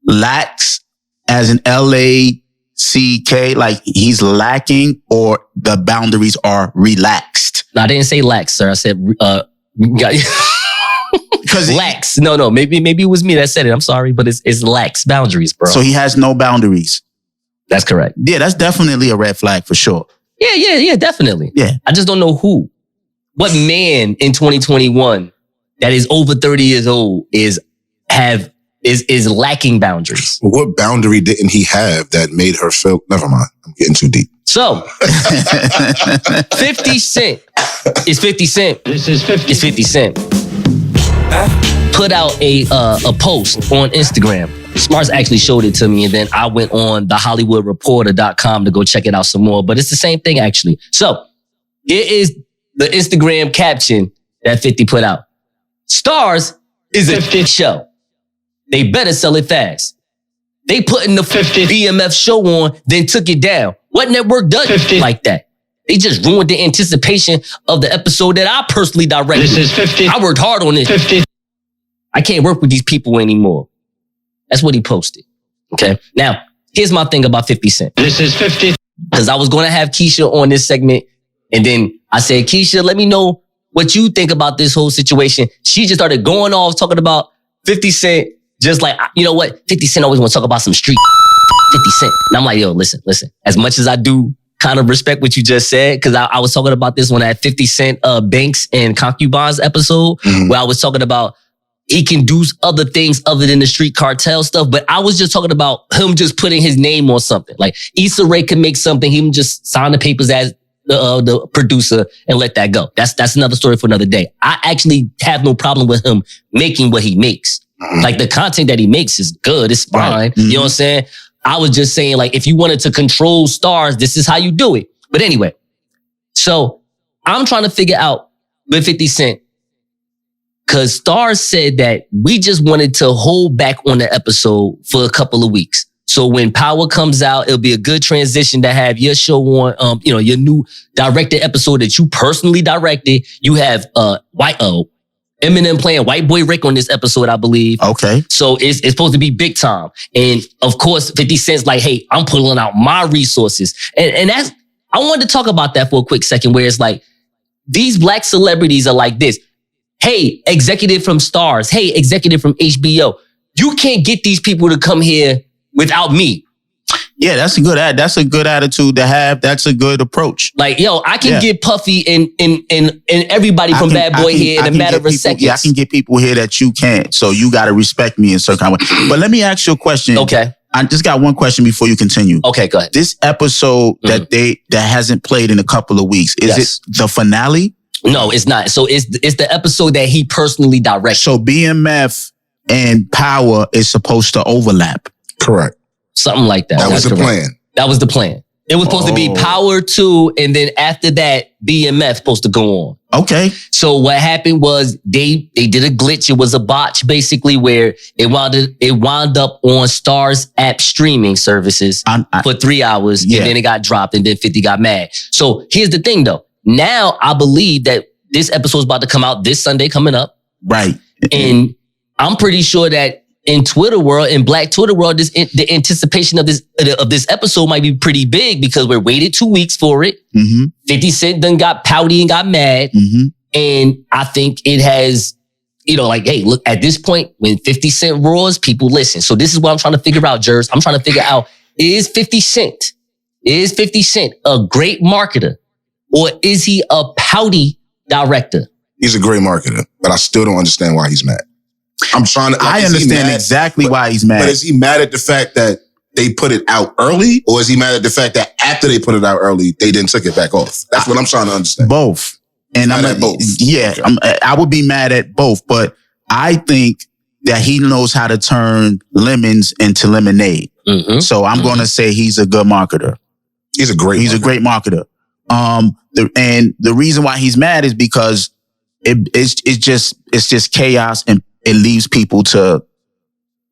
Speaker 5: Lacks as in L-A-C-K, like he's lacking, or the boundaries are relaxed?
Speaker 4: No, I didn't say lax, sir. I said because lax. No. Maybe it was me that said it. I'm sorry, but it's lax boundaries, bro.
Speaker 5: So he has no boundaries.
Speaker 4: That's correct.
Speaker 5: Yeah, that's definitely a red flag for sure.
Speaker 4: Yeah, definitely.
Speaker 5: Yeah.
Speaker 4: I just don't know what man in 2021 that is over 30 years old is lacking boundaries.
Speaker 10: What boundary didn't he have that made her feel? Never mind. I'm getting too deep.
Speaker 4: So, 50 Cent is 50 Cent.
Speaker 11: This is 50.
Speaker 4: It's 50 Cent. Put out a post on Instagram. Smartz actually showed it to me, and then I went on thehollywoodreporter.com to go check it out some more. But it's the same thing, actually. So, here is the Instagram caption that 50 put out. Stars is a 50 show. They better sell it fast. They putting the 50 BMF show on, then took it down. What network does 50 like that? They just ruined the anticipation of the episode that I personally directed.
Speaker 11: This is 50.
Speaker 4: I worked hard on this.
Speaker 11: 50.
Speaker 4: I can't work with these people anymore. That's what he posted. Okay. Now, here's my thing about 50 Cent.
Speaker 11: This is 50.
Speaker 4: Because I was going to have Keisha on this segment. And then I said, Keisha, let me know what you think about this whole situation. She just started going off talking about 50 Cent. Just like, you know what? 50 Cent always want to talk about some street. 50 Cent. And I'm like, yo, listen. As much as I do kind of respect what you just said, because I was talking about this one at 50 Cent Banks and Concubines episode, where I was talking about he can do other things other than the street cartel stuff. But I was just talking about him just putting his name on something. Like Issa Rae can make something, he can just sign the papers as the producer and let that go. That's another story for another day. I actually have no problem with him making what he makes. Like the content that he makes is good. It's fine. You know what I'm saying? I was just saying, like, if you wanted to control stars, this is how you do it. But anyway, so I'm trying to figure out with 50 Cent, because Stars said that we just wanted to hold back on the episode for a couple of weeks. So when Power comes out, it'll be a good transition to have your show on, your new directed episode that you personally directed. You have Eminem playing White Boy Rick on this episode, I believe.
Speaker 5: Okay.
Speaker 4: So it's supposed to be big time. And of course, 50 Cent's like, hey, I'm pulling out my resources. And that's, I wanted to talk about that for a quick second, where it's like, these black celebrities are like this. Hey, executive from Stars. Hey, executive from HBO. You can't get these people to come here without me.
Speaker 5: Yeah, that's a good attitude to have. That's a good approach.
Speaker 4: Like, yo, I can get Puffy and everybody from Bad Boy here in a matter of a second.
Speaker 5: Yeah, I can get people here that you can't. So you got to respect me in certain kind of way. But let me ask you a question.
Speaker 4: Okay.
Speaker 5: I just got one question before you continue.
Speaker 4: Okay, go ahead.
Speaker 5: This episode that hasn't played in a couple of weeks, is it the finale?
Speaker 4: No, it's not. So it's the episode that he personally directed.
Speaker 5: So BMF and Power is supposed to overlap.
Speaker 10: Correct.
Speaker 4: Something like that.
Speaker 10: That was the plan.
Speaker 4: That was the plan. It was supposed to be Power 2, and then after that, BMF supposed to go on.
Speaker 5: Okay.
Speaker 4: So what happened was they did a glitch. It was a botch, basically, where it wound up on Stars app streaming services for 3 hours, and then it got dropped, and then 50 got mad. So here's the thing, though. Now I believe that this episode is about to come out this Sunday coming up.
Speaker 5: Right.
Speaker 4: And I'm pretty sure that in Twitter world, in Black Twitter world, the anticipation of this episode might be pretty big, because we're waited 2 weeks for it. 50 Cent done got pouty and got mad. And I think it has, like, hey, look, at this point, when 50 Cent roars, people listen. So this is what I'm trying to figure out, Jerz. I'm trying to figure out, is 50 Cent a great marketer, or is he a pouty director?
Speaker 10: He's a great marketer, but I still don't understand why he's mad.
Speaker 5: I understand exactly why he's mad.
Speaker 10: But is he mad at the fact that they put it out early, or is he mad at the fact that after they put it out early, they then took it back off? That's what I'm trying to understand.
Speaker 5: Both. And I'm at both. Yeah, I would be mad at both, but I think that he knows how to turn lemons into lemonade. So I'm going to say he's a good marketer.
Speaker 10: He's a great
Speaker 5: marketer. And the reason why he's mad is because it's just chaos, and it leaves people to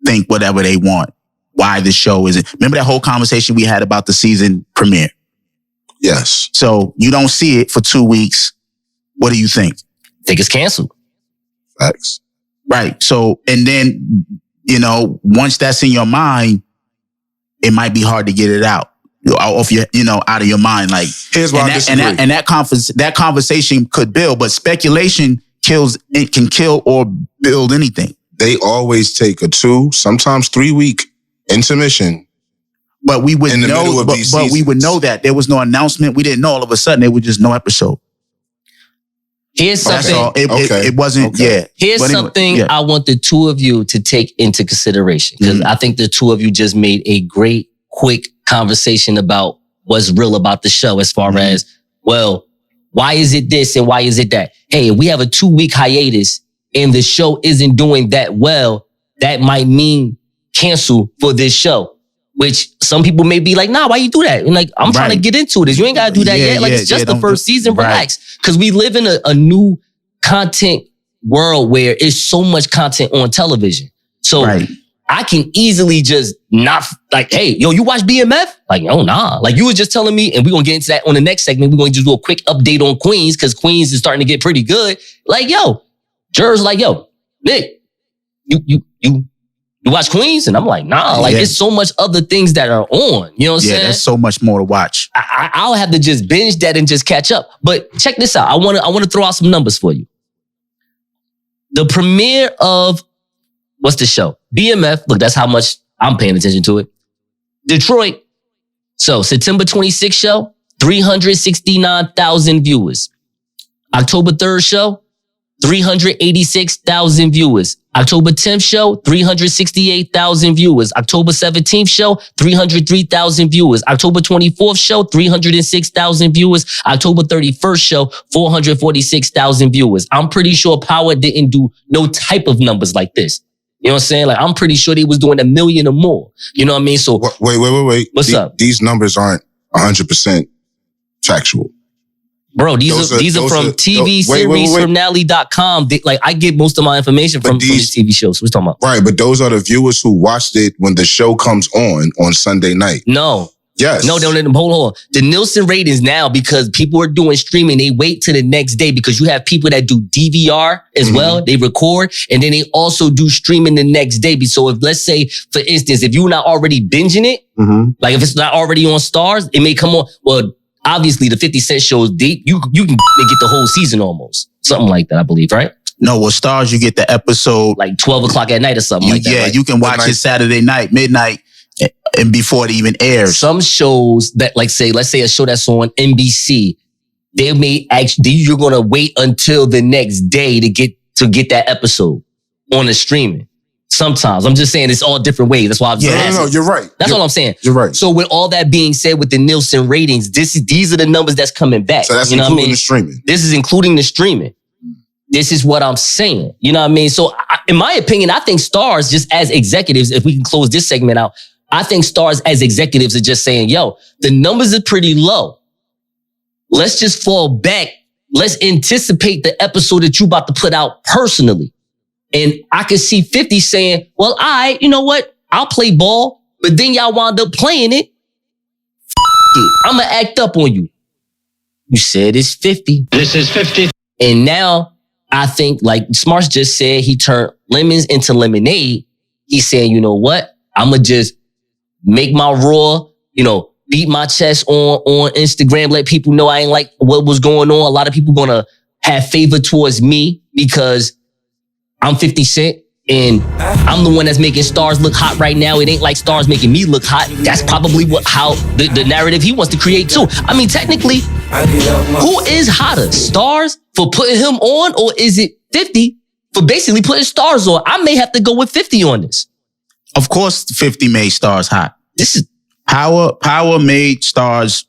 Speaker 5: think whatever they want. Why the show isn't. Remember that whole conversation we had about the season premiere?
Speaker 10: Yes.
Speaker 5: So you don't see it for 2 weeks. What do you think?
Speaker 4: I think it's canceled.
Speaker 10: Facts.
Speaker 5: Right. So, and then, once that's in your mind, it might be hard to get it out. Off your, out of your mind. Like,
Speaker 10: here's why I disagree.
Speaker 5: And that conversation could build, but speculation can kill or build anything.
Speaker 10: They always take a 2, sometimes 3 week intermission.
Speaker 5: But we would know, but we would know that there was no announcement. We didn't know all of a sudden. It was just no episode.
Speaker 4: Here's something.
Speaker 5: It wasn't. Okay. Yeah.
Speaker 4: Here's something I want the two of you to take into consideration, because I think the two of you just made a great, quick conversation about what's real about the show, as far as, well, why is it this and why is it that? Hey, if we have a 2-week hiatus and the show isn't doing that well, that might mean cancel for this show, which some people may be like, nah, why you do that? And like, I'm trying to get into this. You ain't got to do that yet. Like, it's just the first season. Relax. Because we live in a new content world where it's so much content on television. So I can easily just not, like, hey, yo, you watch BMF? Like, oh, nah. Like, you were just telling me, and we're going to get into that on the next segment. We're going to just do a quick update on Queens, because Queens is starting to get pretty good. Like, yo, Jerz, like, yo, Nick, you watch Queens? And I'm like, nah. Like, there's so much other things that are on. You know what I'm saying?
Speaker 5: Yeah, there's so much more to watch.
Speaker 4: I'll have to just binge that and just catch up. But check this out. I want to throw out some numbers for you. The premiere of, what's the show? BMF. Look, that's how much I'm paying attention to it. Detroit. So September 26th show, 369,000 viewers. October 3rd show, 386,000 viewers. October 10th show, 368,000 viewers. October 17th show, 303,000 viewers. October 24th show, 306,000 viewers. October 31st show, 446,000 viewers. I'm pretty sure Power didn't do no type of numbers like this. You know what I'm saying? Like, I'm pretty sure they was doing 1 million or more. You know what I mean? So
Speaker 10: wait.
Speaker 4: What's up?
Speaker 10: These numbers aren't 100% factual.
Speaker 4: Bro, these are from TV series from Nally.com. Like, I get most of my information from these TV shows. What you talking about?
Speaker 10: Right, but those are the viewers who watched it when the show comes on Sunday night.
Speaker 4: No.
Speaker 10: Yes.
Speaker 4: No, hold on. The Nielsen ratings now, because people are doing streaming, they wait till the next day because you have people that do DVR as well. They record and then they also do streaming the next day. So if, let's say, for instance, if you're not already binging it, like if it's not already on Stars, it may come on. Well, obviously the 50 Cent shows, you can get the whole season almost. Something like that, I believe, right?
Speaker 5: No, with Stars, you get the episode.
Speaker 4: Like 12 o'clock at night or something like that.
Speaker 5: Yeah,
Speaker 4: right?
Speaker 5: you can watch it Saturday night, midnight, and before it even airs.
Speaker 4: Some shows that, like, let's say a show that's on NBC, they may actually, you're going to wait until the next day to get that episode on the streaming. Sometimes. I'm just saying it's all different ways. That's why I'm asking.
Speaker 10: No, you're right.
Speaker 4: That's all I'm saying.
Speaker 10: You're right.
Speaker 4: So with all that being said, with the Nielsen ratings, these are the numbers that's coming back.
Speaker 10: So that's
Speaker 4: you know
Speaker 10: including
Speaker 4: what I mean?
Speaker 10: the streaming.
Speaker 4: This is including the streaming. This is what I'm saying. You know what I mean? So in my opinion, I think Stars, just as executives, if we can close this segment out, I think Stars as executives are just saying, yo, the numbers are pretty low. Let's just fall back. Let's anticipate the episode that you about to put out personally. And I could see 50 saying, well, you know what? I'll play ball, but then y'all wound up playing it. I'm going to act up on you. You said it's 50.
Speaker 11: This is 50.
Speaker 4: And now I think, like Smartz just said, he turned lemons into lemonade. He's saying, you know what? I'm going to just make my raw, beat my chest on Instagram, let people know I ain't like what was going on. A lot of people going to have favor towards me because I'm 50 Cent and I'm the one that's making Stars look hot right now. It ain't like Stars making me look hot. That's probably how the narrative he wants to create too. I mean, technically, who is hotter? Stars for putting him on, or is it 50 for basically putting Stars on? I may have to go with 50 on this.
Speaker 5: Of course, 50 made Stars hot.
Speaker 4: This is
Speaker 5: Power made Stars.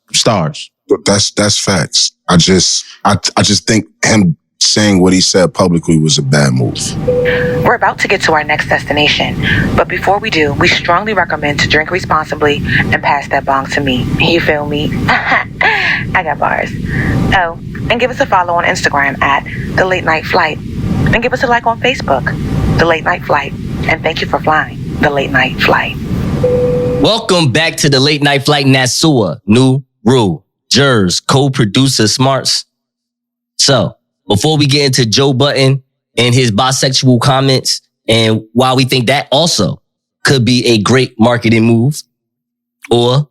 Speaker 10: But that's facts. I just think him saying what he said publicly was a bad move.
Speaker 6: We're about to get to our next destination, but before we do, we strongly recommend to drink responsibly and pass that bong to me. You feel me? I got bars. Oh, and give us a follow on Instagram at The Late Night Flight, and give us a like on Facebook, The Late Night Flight, and thank you for flying The Late Night Flight.
Speaker 4: Welcome back to The Late Night Flight. Nasua, New Rule, Jerz, co-producer Smartz. So, before we get into Joe Budden and his bisexual comments, and why we think that also could be a great marketing move, or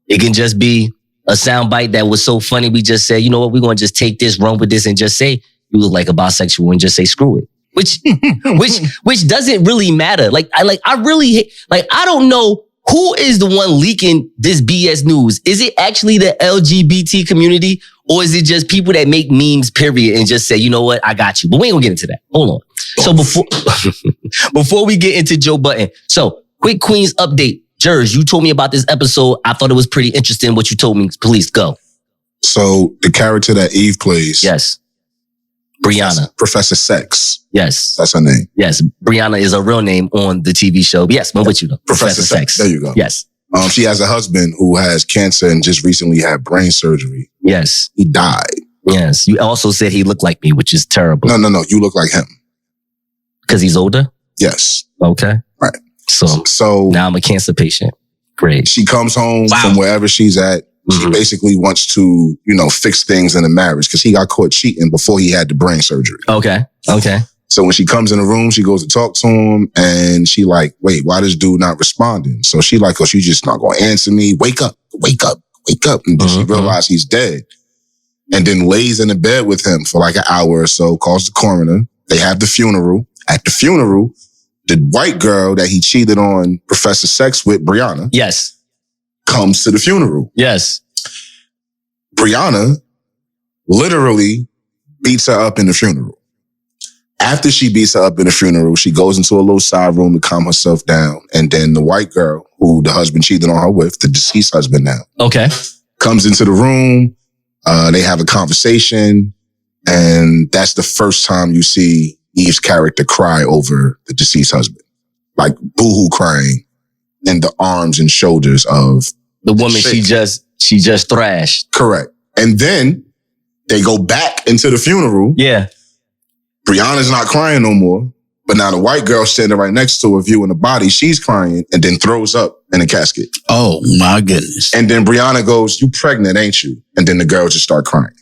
Speaker 4: it can just be a soundbite that was so funny we just said, you know what, we're going to just take this, run with this, and just say you look like a bisexual and just say screw it. Which doesn't really matter. I don't know who is the one leaking this BS news. Is it actually the LGBT community, or is it just people that make memes, period, and just say, you know what, I got you? But we ain't gonna get into that. Hold on. So before we get into Joe Budden, so quick Queens update. Jerz, you told me about this episode. I thought it was pretty interesting what you told me. Please go.
Speaker 10: So the character that Eve plays.
Speaker 4: Yes. Brianna.
Speaker 10: Professor Sex.
Speaker 4: Yes.
Speaker 10: That's her name.
Speaker 4: Yes. Brianna is her real name on the TV show. But yes, I'm with you though.
Speaker 10: Professor Sex. There you go.
Speaker 4: Yes.
Speaker 10: She has a husband who has cancer and just recently had brain surgery.
Speaker 4: Yes.
Speaker 10: He died.
Speaker 4: Yes. You also said he looked like me, which is terrible.
Speaker 10: No. You look like him.
Speaker 4: Because he's older?
Speaker 10: Yes.
Speaker 4: Okay.
Speaker 10: Right.
Speaker 4: So now I'm a cancer patient. Great.
Speaker 10: She comes home from wherever she's at. She basically wants to, fix things in the marriage because he got caught cheating before he had the brain surgery.
Speaker 4: Okay.
Speaker 10: So when she comes in the room, she goes to talk to him and she like, wait, why this dude not responding? So she like, oh, she just not going to answer me. Wake up. And then she realized he's dead. And then lays in the bed with him for like an hour or so, calls the coroner. They have the funeral. At the funeral, the white girl that he cheated on Professor Sex with, Brianna.
Speaker 4: Yes.
Speaker 10: comes to the funeral.
Speaker 4: Yes.
Speaker 10: Brianna literally beats her up in the funeral. After she beats her up in the funeral, she goes into a little side room to calm herself down. And then the white girl, who the husband cheated on her with, the deceased husband now,
Speaker 4: okay,
Speaker 10: comes into the room. They have a conversation. And that's the first time you see Eve's character cry over the deceased husband. Like boohoo crying in the arms and shoulders of
Speaker 4: the woman she just thrashed.
Speaker 10: Correct. And then they go back into the funeral.
Speaker 4: Yeah.
Speaker 10: Brianna's not crying no more, but now the white girl standing right next to her viewing the body, she's crying and then throws up in a casket.
Speaker 5: Oh my goodness.
Speaker 10: And then Brianna goes, "You pregnant, ain't you?" And then the girl just start crying.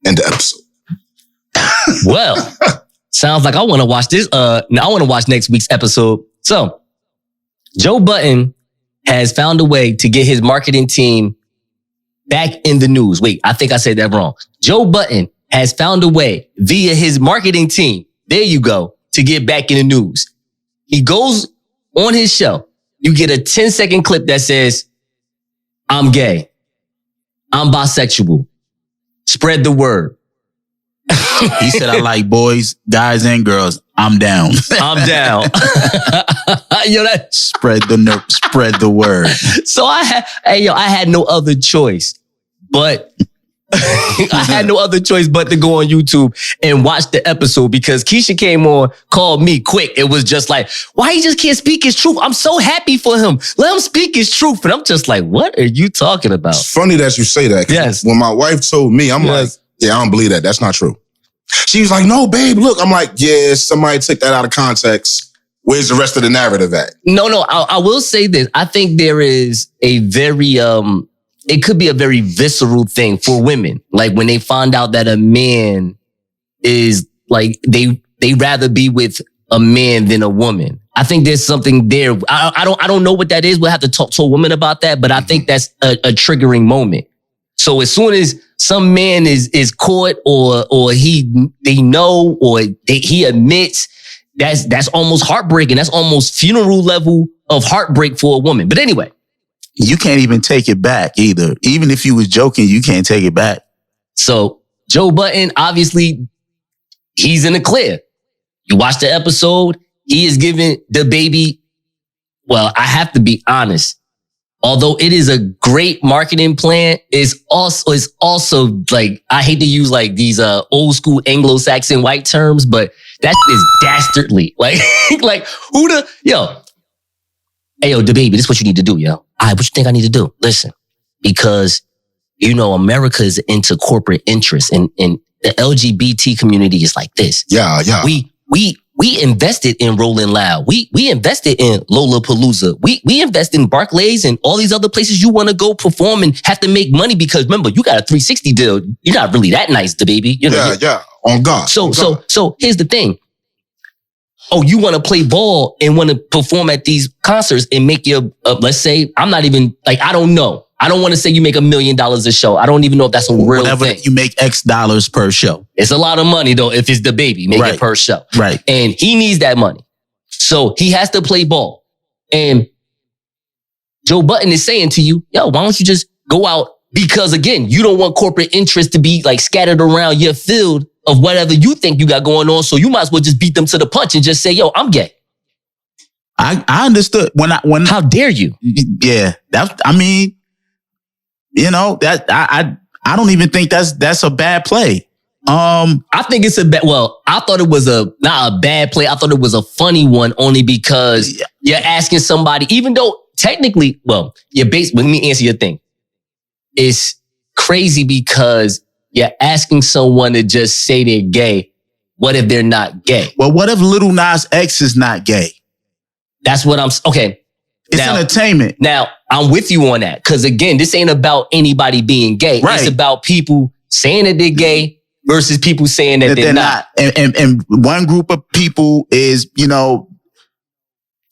Speaker 10: End the episode.
Speaker 4: Well, sounds like I want to watch this. I want to watch next week's episode. So Joe Budden has found a way to get his marketing team back in the news. Wait, I think I said that wrong. Joe Budden has found a way via his marketing team, there you go, to get back in the news. He goes on his show. You get a 10-second clip that says, "I'm gay. I'm bisexual. Spread the word."
Speaker 5: He said, "I like boys, guys, and girls. I'm down.
Speaker 4: I'm down." Yo, that
Speaker 5: spread the word.
Speaker 4: So I had no other choice, but I had no other choice but to go on YouTube and watch the episode because Keisha came on, called me quick. It was just like, why he just can't speak his truth? I'm so happy for him. Let him speak his truth. And I'm just like, what are you talking about?
Speaker 10: It's funny that you say that.
Speaker 4: Yes.
Speaker 10: When my wife told me, I'm like, yeah, I don't believe that. That's not true. She was like, "No, babe, look." I'm like, yeah, somebody took that out of context. Where's the rest of the narrative at?
Speaker 4: No, I will say this. I think there is a very, it could be a very visceral thing for women. Like when they find out that a man is like, they rather be with a man than a woman. I think there's something there. I don't know what that is. We'll have to talk to a woman about that, but I think that's a triggering moment. So as soon as some man is caught or they know or he admits, that's almost heartbreaking. That's almost funeral level of heartbreak for a woman. But anyway.
Speaker 5: You can't even take it back either. Even if you was joking, you can't take it back.
Speaker 4: So Joe Budden, obviously, he's in the clear. You watch the episode, he is giving the baby, well, I have to be honest. Although it is a great marketing plan, it's also like, I hate to use like these old school Anglo-Saxon white terms, but that is dastardly. Like who the, hey, the baby, this is what you need to do, yo. All right, what you think I need to do? Listen, because, America is into corporate interests and the LGBT community is like this.
Speaker 10: Yeah.
Speaker 4: We invested in Rolling Loud. We invested in Lollapalooza. We invest in Barclays and all these other places you want to go perform and have to make money because remember, you got a 360 deal. You're not really that nice, the baby.
Speaker 10: Yeah. On God.
Speaker 4: So here's the thing. Oh, you want to play ball and want to perform at these concerts and make your, let's say, I'm not even, like, I don't know. I don't want to say you make $1 million a show. I don't even know if that's a real thing.
Speaker 5: You make X dollars per show.
Speaker 4: It's a lot of money though if it's the baby, make it per show.
Speaker 5: Right.
Speaker 4: And he needs that money. So he has to play ball. And Joe Budden is saying to you, yo, why don't you just go out? Because again, you don't want corporate interest to be like scattered around your field of whatever you think you got going on. So you might as well just beat them to the punch and just say, yo, I'm gay.
Speaker 5: I understood when
Speaker 4: how dare you?
Speaker 5: Yeah. I don't even think that's a bad play.
Speaker 4: I think it's I thought it was not a bad play. I thought it was a funny one only because you're asking somebody, even though technically, let me answer your thing. It's crazy because you're asking someone to just say they're gay. What if they're not gay?
Speaker 5: Well, what if Lil Nas X is not gay?
Speaker 4: That's what okay.
Speaker 5: It's entertainment.
Speaker 4: Now, I'm with you on that. Because again, this ain't about anybody being gay. Right. It's about people saying that they're gay versus people saying that they're not.
Speaker 5: And one group of people is,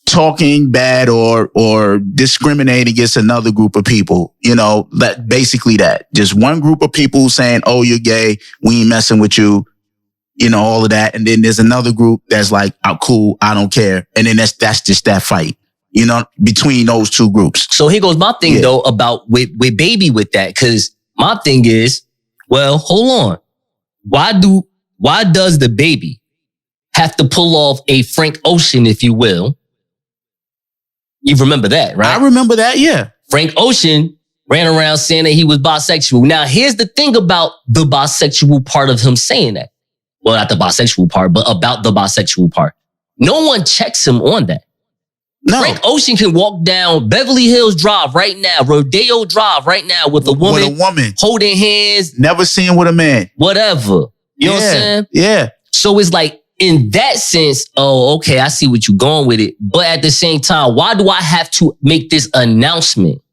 Speaker 5: talking bad or discriminating against another group of people. Basically that. Just one group of people saying, oh, you're gay. We ain't messing with you. All of that. And then there's another group that's like, oh, cool. I don't care. And then that's just that fight. you know, between those two groups.
Speaker 4: So here goes my thing though about with Baby with that. Cause my thing is, well, hold on. Why does the Baby have to pull off a Frank Ocean, if you will? You remember that, right?
Speaker 5: I remember that, yeah.
Speaker 4: Frank Ocean ran around saying that he was bisexual. Now, here's the thing about the bisexual part of him saying that. Well, not the bisexual part, but about the bisexual part. No one checks him on that. No. Frank Ocean can walk down Beverly Hills Drive right now, Rodeo Drive right now with a woman holding hands.
Speaker 5: Never seen with a man.
Speaker 4: Whatever. You know what I'm saying?
Speaker 5: Yeah.
Speaker 4: So it's like, in that sense, oh, okay, I see what you're going with it. But at the same time, why do I have to make this announcement?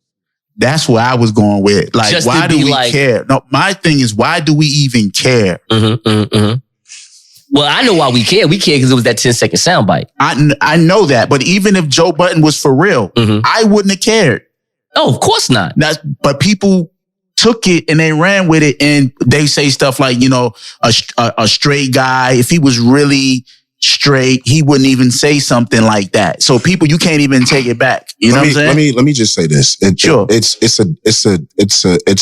Speaker 5: That's where I was going with. Like, just why do we care? No, my thing is, why do we even care?
Speaker 4: Well, I know why we care. We care because it was that 10-second soundbite.
Speaker 5: I know that. But even if Joe Budden was for real, I wouldn't have cared.
Speaker 4: Oh, of course not.
Speaker 5: But people took it and they ran with it, and they say stuff like, you know, a straight guy, if he was really straight, he wouldn't even say something like that. So people, you can't even take it back. You know what I'm saying?
Speaker 10: Let me just say this. It's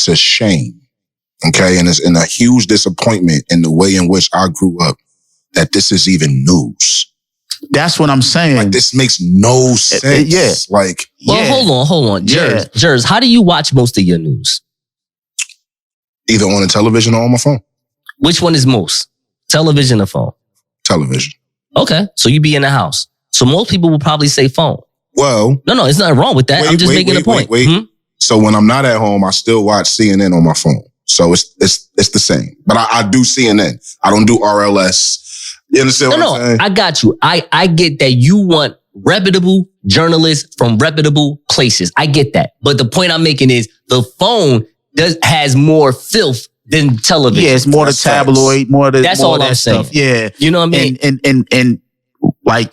Speaker 10: a shame. Okay. And it's a huge disappointment in the way in which I grew up that this is even news.
Speaker 5: That's what I'm saying.
Speaker 10: Like, this makes no sense.
Speaker 5: Yeah.
Speaker 10: Like,
Speaker 4: hold on. Jerz, how do you watch most of your news?
Speaker 10: Either on the television or on my phone.
Speaker 4: Which one is most? Television or phone?
Speaker 10: Television.
Speaker 4: Okay. So you be in the house. So most people will probably say phone.
Speaker 10: Well.
Speaker 4: No, there's nothing wrong with that. I'm just making a point.
Speaker 10: So when I'm not at home, I still watch CNN on my phone. So it's the same. But I do CNN. I don't do RLS. You understand what I'm saying?
Speaker 4: I got you. I get that you want reputable journalists from reputable places. I get that. But the point I'm making is the phone has more filth than television.
Speaker 5: Yeah, it's more the tabloid, more the
Speaker 4: that's
Speaker 5: more
Speaker 4: all
Speaker 5: that
Speaker 4: I'm saying.
Speaker 5: Stuff. Yeah.
Speaker 4: You know what I mean?
Speaker 5: And like,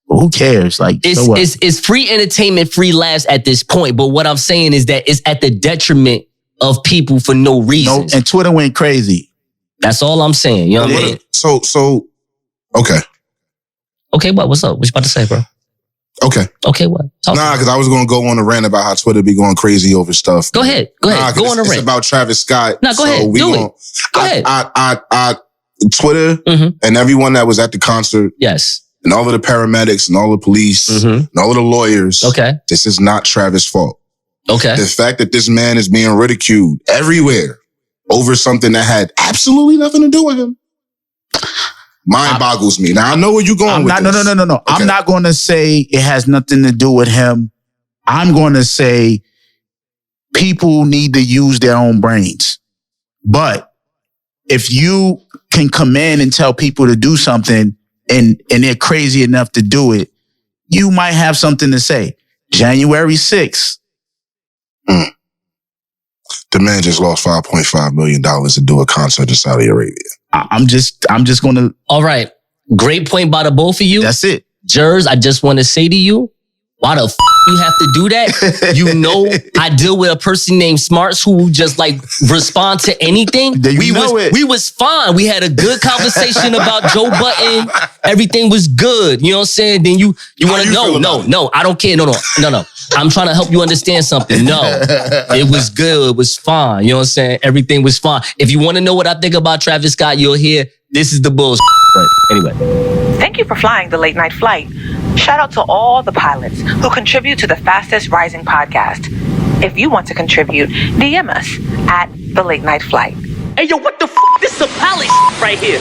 Speaker 5: who cares? Like,
Speaker 4: it's free entertainment, free laughs at this point. But what I'm saying is that it's at the detriment of people for no reason.
Speaker 5: And Twitter went crazy.
Speaker 4: That's all I'm saying. You know what I mean?
Speaker 10: So, okay.
Speaker 4: Okay, what's up? What you about to say, bro?
Speaker 10: Okay,
Speaker 4: what?
Speaker 10: Because I was going to go on a rant about how Twitter be going crazy over stuff.
Speaker 4: Go ahead. Go on a rant.
Speaker 10: It's about Travis Scott.
Speaker 4: No, go ahead. Do it. Go ahead.
Speaker 10: Twitter and everyone that was at the concert.
Speaker 4: Yes.
Speaker 10: And all of the paramedics and all the police and all of the lawyers.
Speaker 4: Okay.
Speaker 10: This is not Travis' fault.
Speaker 4: Okay.
Speaker 10: The fact that this man is being ridiculed everywhere over something that had absolutely nothing to do with him. Mind boggles me. Now, I know where you're going with this.
Speaker 5: No. Okay. I'm not going to say it has nothing to do with him. I'm going to say people need to use their own brains. But if you can command and tell people to do something and they're crazy enough to do it, you might have something to say. January 6th.
Speaker 10: The man just lost $5.5 million to do a concert in Saudi Arabia.
Speaker 5: I'm just going to.
Speaker 4: All right. Great point by the both of you.
Speaker 5: That's it.
Speaker 4: Jerz, I just want to say to you, why the you have to do that? You know, I deal with a person named Smartz who just like respond to anything. We was fine. We had a good conversation about Joe Budden. Everything was good. You know what I'm saying? Then you want to no, I don't care. No. I'm trying to help you understand something. No, it was good. It was fine. You know what I'm saying? Everything was fine. If you want to know what I think about Travis Scott, you'll hear this is the bullshit. But anyway.
Speaker 6: Thank you for flying the late night flight. Shout out to all the pilots who contribute to the fastest rising podcast. If you want to contribute, DM us at The Late Night Flight.
Speaker 1: Hey, yo, what the This is a palace right here.